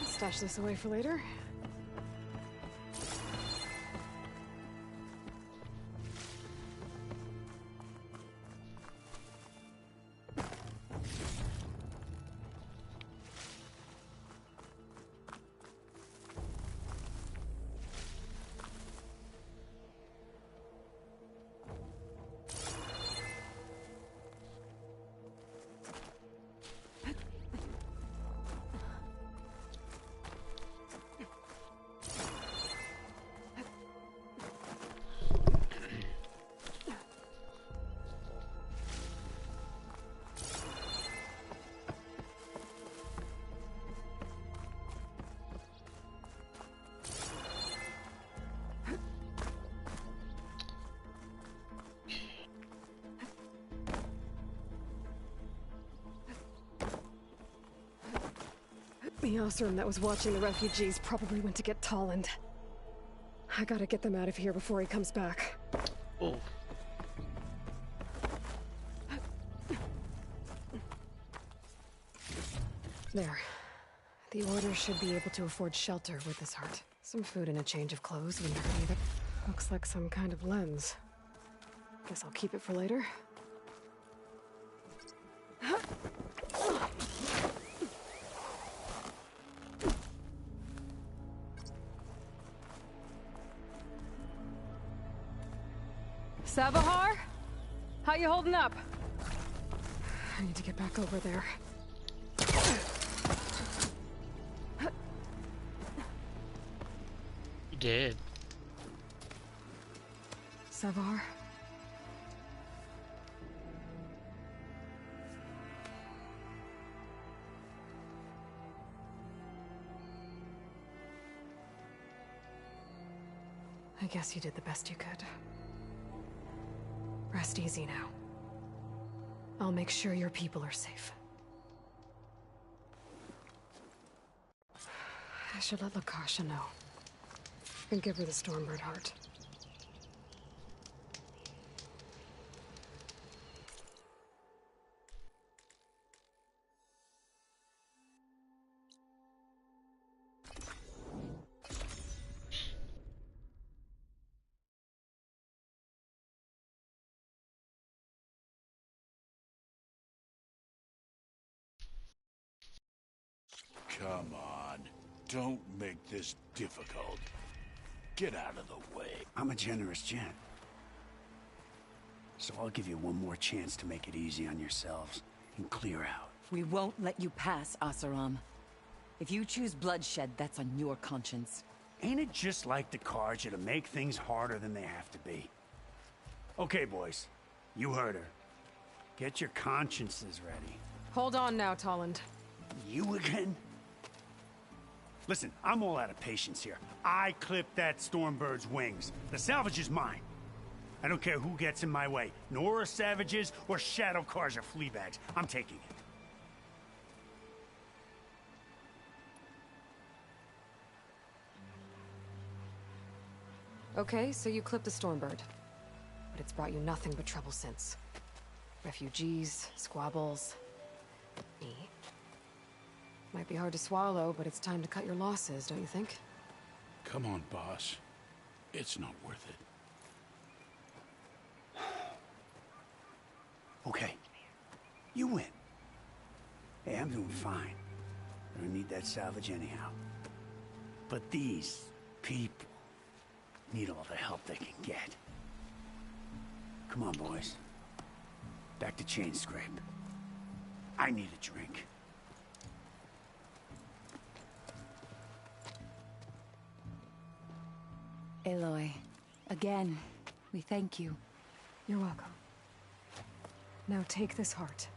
Stash this away for later. The Osram that was watching the refugees probably went to get Tolland. I gotta get them out of here before he comes back. Oh. There. The Order should be able to afford shelter with this heart. Some food and a change of clothes wouldn't hurt either. Looks like some kind of lens. Guess I'll keep it for later. Savahar? How you holding up? I need to get back over there. You did. Savahar? I guess you did the best you could. Rest easy now. I'll make sure your people are safe. I should let Lakasha know. And give her the Stormbird heart. Come on. Don't make this difficult. Get out of the way. I'm a generous gent. So I'll give you one more chance to make it easy on yourselves and clear out. We won't let you pass, Oseram. If you choose bloodshed, that's on your conscience. Ain't it just like the Carja to make things harder than they have to be? Okay, boys. You heard her. Get your consciences ready. Hold on now, Tolland. You again? Listen, I'm all out of patience here. I clipped that Stormbird's wings. The salvage is mine. I don't care who gets in my way. Nora savages or Shadow Carja fleabags. I'm taking it. Okay, so you clipped the Stormbird. But it's brought you nothing but trouble since. Refugees, squabbles, me. Might be hard to swallow, but it's time to cut your losses, don't you think? Come on, boss. It's not worth it. Okay. You win. Hey, I'm doing fine. I don't need that salvage anyhow. But these people need all the help they can get. Come on, boys. Back to Chainscrape. I need a drink. Aloy, again, we thank you. You're welcome. Now take this heart.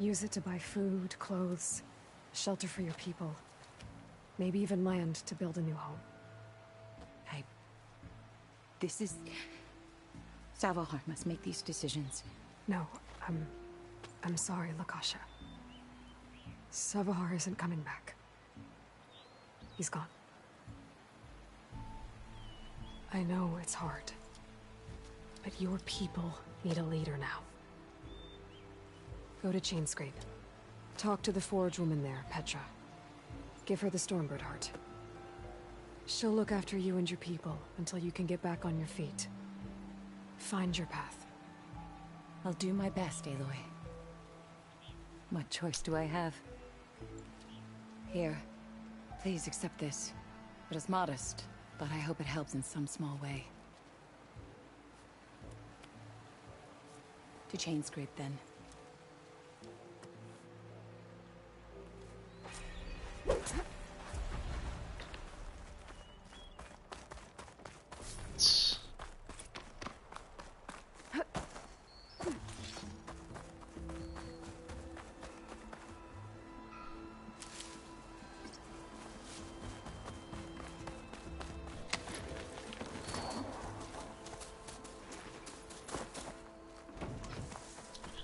Use it to buy food, clothes, shelter for your people. Maybe even land to build a new home. This is... Savahar must make these decisions. No, I'm sorry, Lakasha. Savahar isn't coming back. He's gone. I know it's hard, but your people need a leader now. Go to Chainscrape. Talk to the forge woman there, Petra. Give her the Stormbird heart. She'll look after you and your people until you can get back on your feet. Find your path. I'll do my best, Aloy. What choice do I have? Here, please accept this. It is modest, but I hope it helps in some small way. To Chainscrape, then.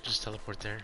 Just teleport there.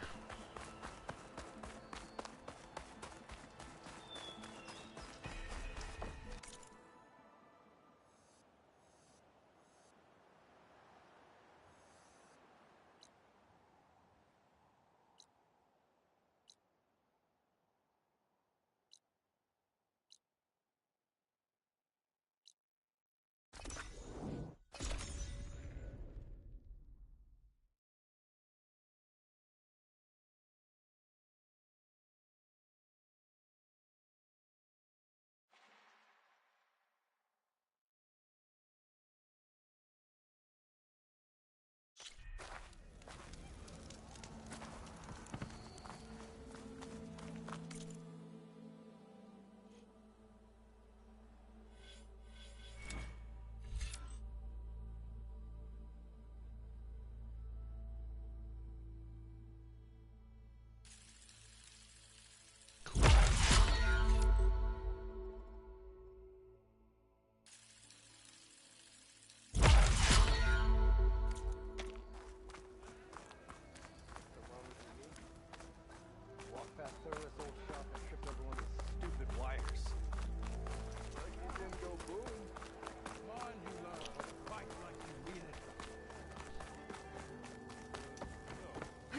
Clear this old shop and tripped over one of these stupid wires. Like it didn't go boom. Come on, you love. Fight like you mean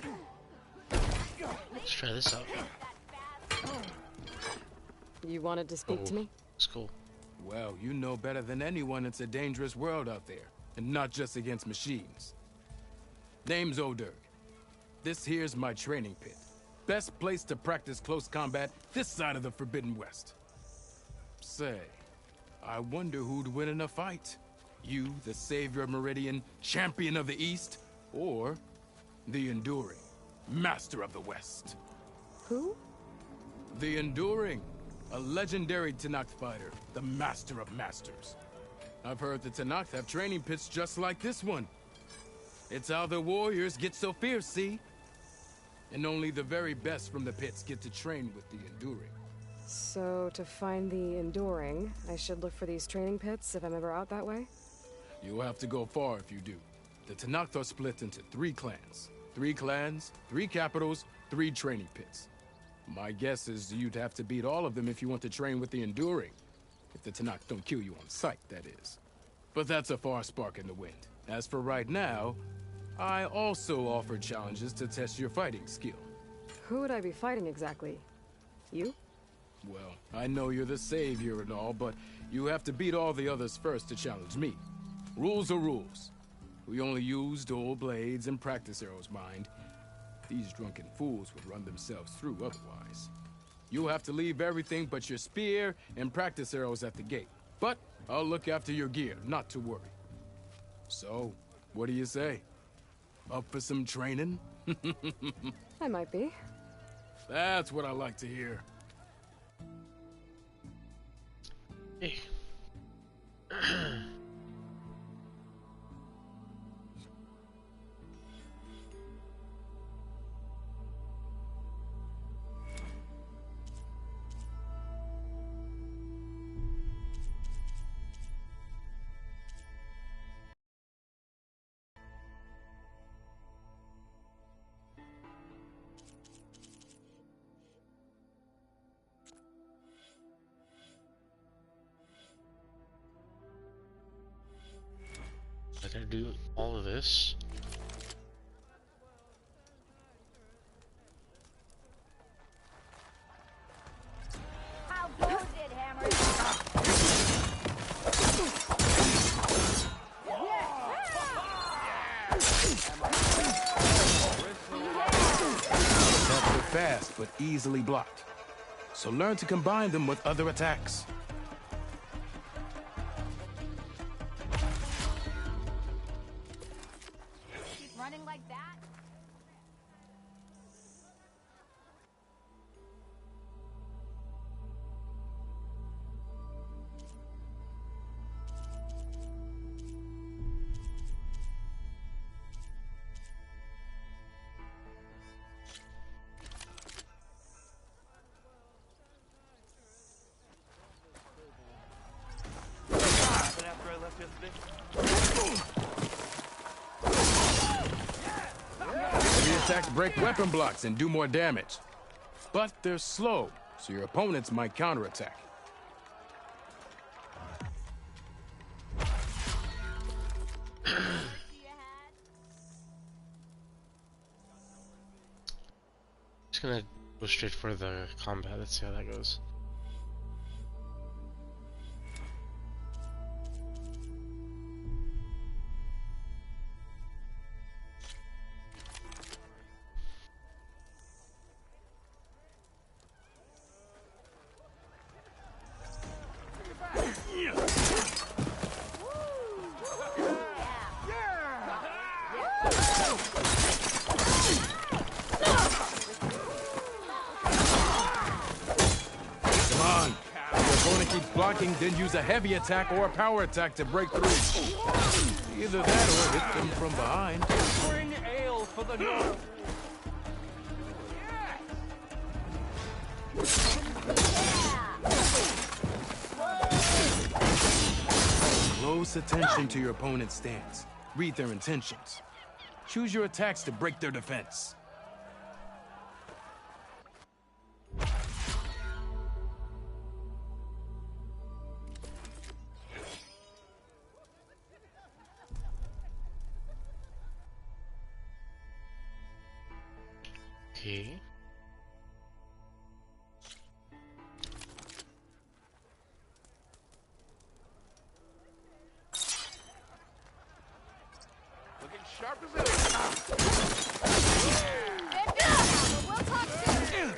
it. Let's try this out. You wanted to speak to me? It's cool. Well, you know better than anyone it's a dangerous world out there, and not just against machines. Name's O'Dirk. This here's my training pit. Best place to practice close combat this side of the Forbidden West. Say, I wonder who'd win in a fight. You, the savior of Meridian, champion of the East, or the Enduring, master of the West. Who? The Enduring, a legendary Tenakth fighter, the master of masters. I've heard the Tenakth have training pits just like this one. It's how the warriors get so fierce, see? And only the very best from the pits get to train with the Enduring. So, to find the Enduring, I should look for these training pits if I'm ever out that way? You'll have to go far if you do. The Tenakth are split into 3 clans. 3 clans, 3 capitals, 3 training pits. My guess is you'd have to beat all of them if you want to train with the Enduring. If the Tenakth don't kill you on sight, that is. But that's a far spark in the wind. As for right now, I also offer challenges to test your fighting skill. Who would I be fighting exactly? You? Well, I know you're the savior and all, but you have to beat all the others first to challenge me. Rules are rules. We only use dual blades and practice arrows, mind. These drunken fools would run themselves through otherwise. You'll have to leave everything but your spear and practice arrows at the gate. But I'll look after your gear, not to worry. So, what do you say? Up for some training? I might be. That's what I like to hear. Hey. I gotta do all of this. How goes it, Hammer? Attacks are fast, but easily blocked. So learn to combine them with other attacks. Keep running like that? After I left yesterday. Heavy attacks break weapon blocks and do more damage. But they're slow, so your opponents might counterattack. Just gonna go straight for the combat. Let's see how that goes. Come on. If your opponent keeps blocking, then use a heavy attack or a power attack to break through. Either that or hit them from behind. Bring ale for the north. Close attention to your opponent's stance. Read their intentions. Choose your attacks to break their defense. Okay. Looking sharp as ever. We'll talk soon.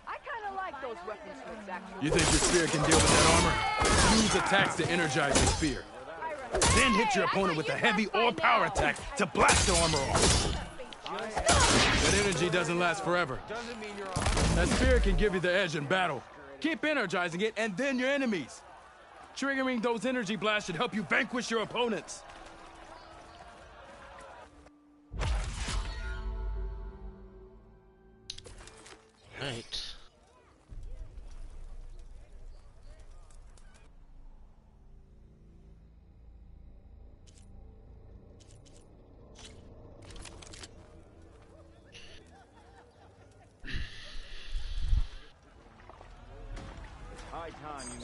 I kind of like those weaponsmiths, actually. You think your spear can deal with that armor? Use attacks to energize your spear. Then hit your opponent with a heavy or power attack to blast the armor off. That energy doesn't last forever. That spear can give you the edge in battle. Keep energizing it, and then your enemies. Triggering those energy blasts should help you vanquish your opponents. Right. High time you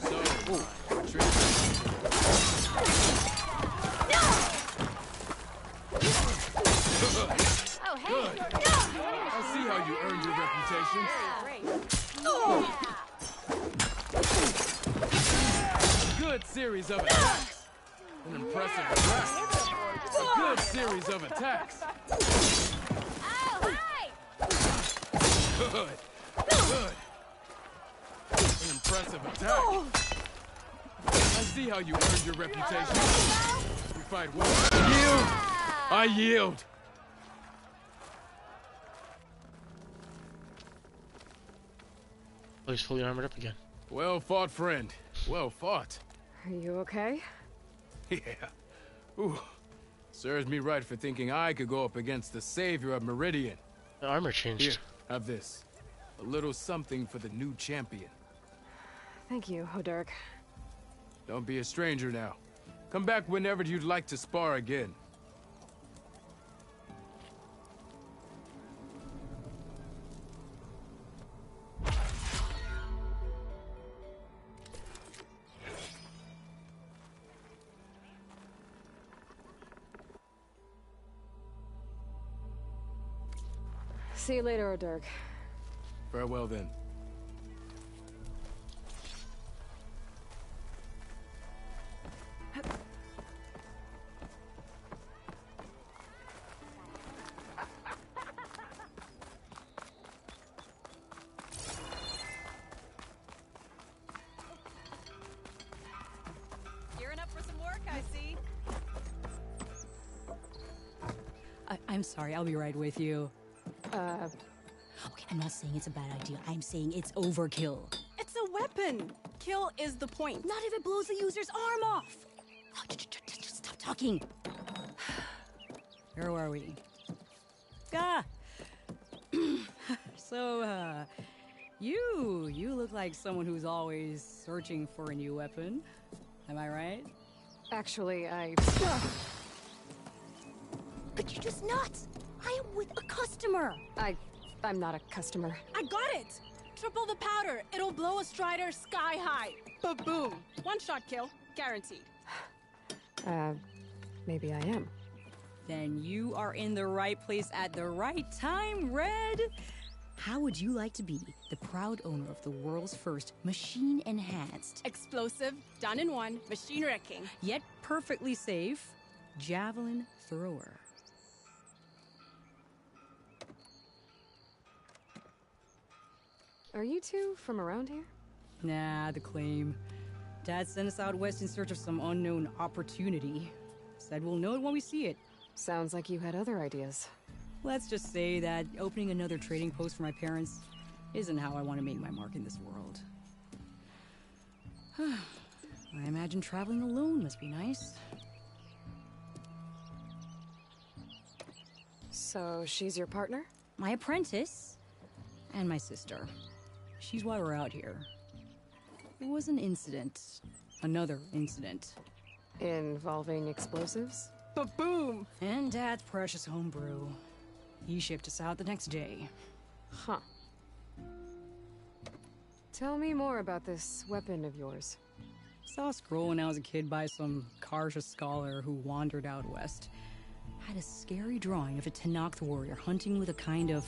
Oh, hey. Good. I see how you earned your reputation. Good series of attacks. An impressive attack. A good series of attacks. Oh, hey. Good. Good. An impressive attack. I see how you earned your reputation. You fight well. Yield! I yield! Oh, he's fully armored up again. Well fought, friend. Well fought. Are you okay? Yeah. Ooh. Serves me right for thinking I could go up against the savior of Meridian. The armor changed. Here, have this. A little something for the new champion. Thank you, Hodurk. Don't be a stranger now. Come back whenever you'd like to spar again. See you later, Hodurk. Farewell then. Gearing up for some work, I see. I'm sorry, I'll be right with you. Okay, I'm not saying it's a bad idea. I'm saying it's overkill. It's a weapon. Kill is the point. Not if it blows the user's arm off. Oh, just stop talking. Where are we? So, you look like someone who's always searching for a new weapon. Am I right? Actually, Could you just not? I am with a customer. I'm not a customer. I got it. Triple the powder. It'll blow a Strider sky high. Ba-boom. One shot kill. Guaranteed. Maybe I am. Then you are in the right place at the right time, Red. How would you like to be the proud owner of the world's first machine-enhanced, explosive, done in one, machine wrecking, yet perfectly safe, javelin thrower? Are you two from around here? Nah, the claim. Dad sent us out west in search of some unknown opportunity. Said we'll know it when we see it. Sounds like you had other ideas. Let's just say that opening another trading post for my parents isn't how I want to make my mark in this world. I imagine traveling alone must be nice. So she's your partner? My apprentice and my sister. She's why we're out here. It was an incident. Another incident. Involving explosives? Ba-boom! And Dad's precious homebrew. He shipped us out the next day. Huh. Tell me more about this weapon of yours. Saw a scroll when I was a kid by some Karja scholar who wandered out west. had a scary drawing of a Tenakth warrior hunting with a kind of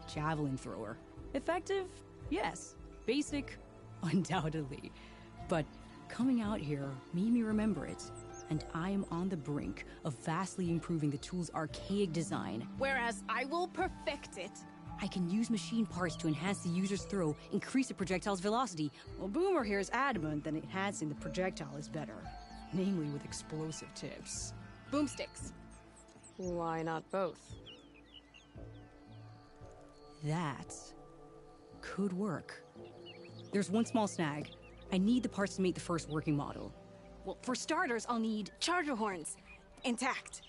javelin thrower. Effective? Yes. Basic? Undoubtedly. But coming out here made me remember it, and I am on the brink of vastly improving the tool's archaic design. Whereas I will perfect it. I can use machine parts to enhance the user's throw, increase the projectile's velocity. Well, Boomer here is adamant that enhancing the projectile is better. Namely with explosive tips. Boomsticks. Why not both? That could work. There's one small snag. I need the parts to make the first working model. Well, for starters, I'll need charger horns. Intact.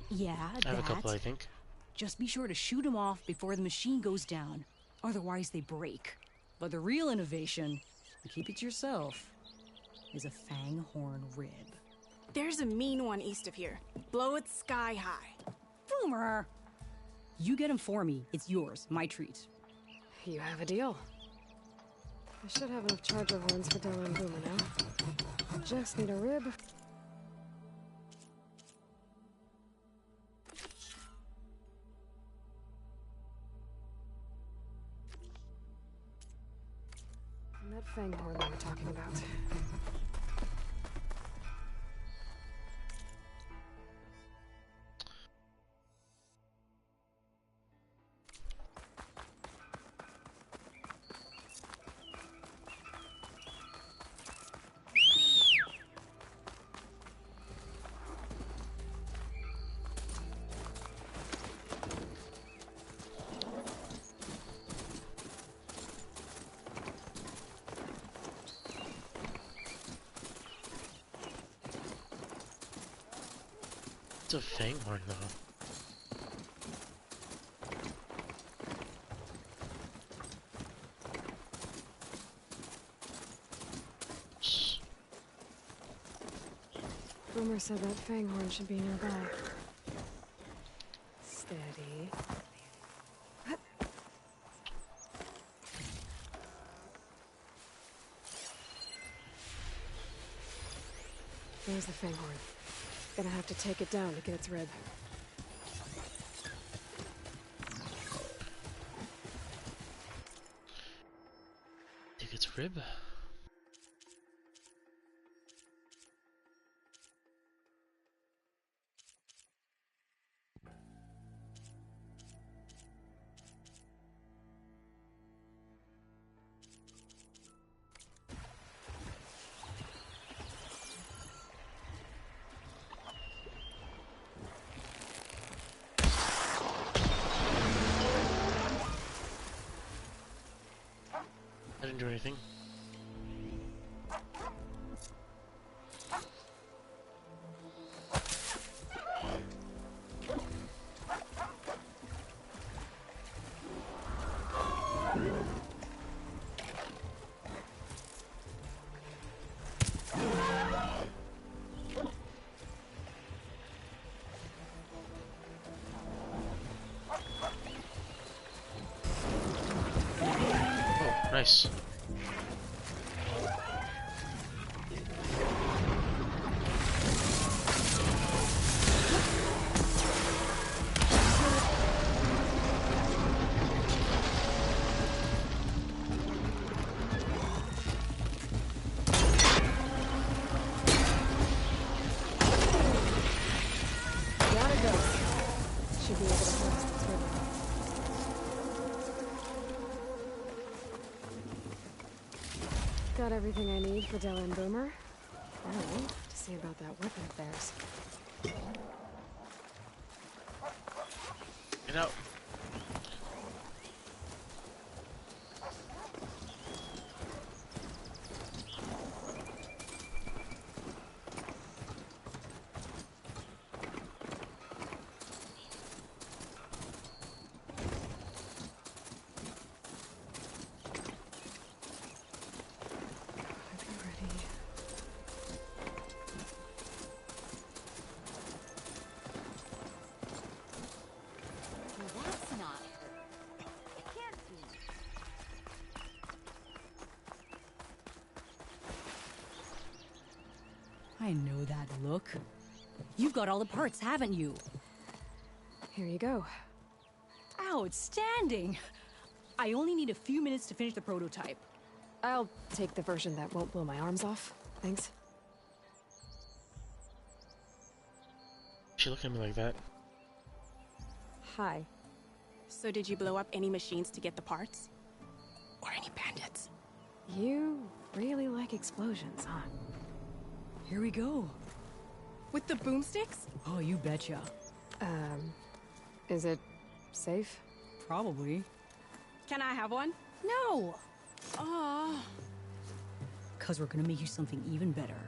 Yeah, I have a couple, I think. Just be sure to shoot them off before the machine goes down. Otherwise, they break. But the real innovation, and keep it to yourself, is a fanghorn rib. There's a mean one east of here. Blow it sky high. Boomer! You get him for me. It's yours. My treat. You have a deal. I should have enough charger horns for Della and Boomer now. Just need a rib. And that fanghorn we were talking about. It's a fanghorn though. Boomer said that fanghorn should be nearby. Steady. There's the fanghorn. Gonna have to take it down to get its rib. Take its rib? I didn't do anything. Oh, nice. Should be able to harvest its rib. Got everything I need for Della and Boomer. Now, to see about that weapon of theirs. Get out. I know that look. You've got all the parts, haven't you? Here you go. Outstanding! I only need a few minutes to finish the prototype. I'll take the version that won't blow my arms off. Thanks. She look at me like that. Hi. So did you blow up any machines to get the parts? Or any bandits? You really like explosions, huh? Here we go. With the boomsticks? Oh, you betcha. Is it safe? Probably. Can I have one? No! Aw. 'Cause we're gonna make you something even better.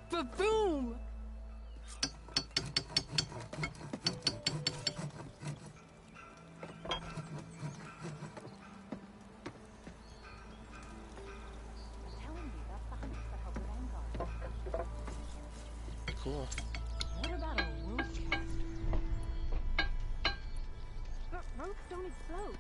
Ba-boom! Cool. What about a roach cast? But roach don't explode.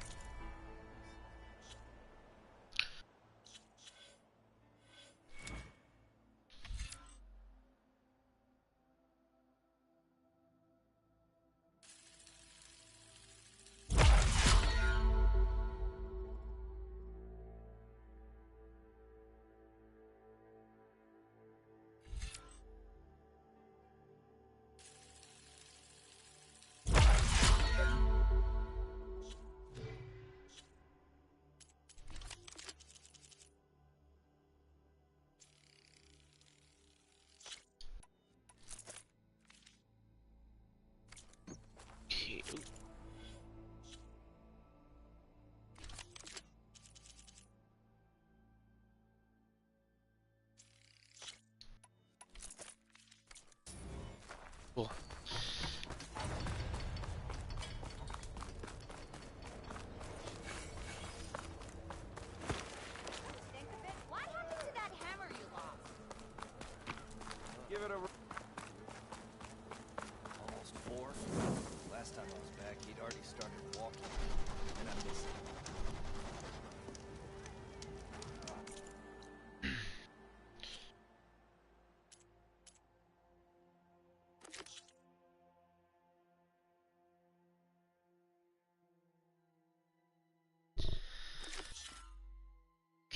Cool. What happened to that hammer you lost? Give it a... Almost 4. Last time I was back, he'd already started walking. And I missed him.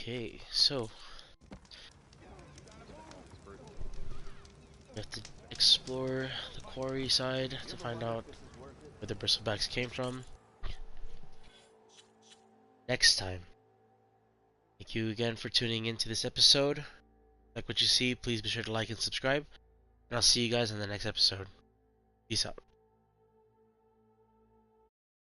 Okay, so we have to explore the quarry side to find out where the bristlebacks came from. Next time. Thank you again for tuning into this episode. Like what you see, please be sure to like and subscribe. And I'll see you guys in the next episode. Peace out.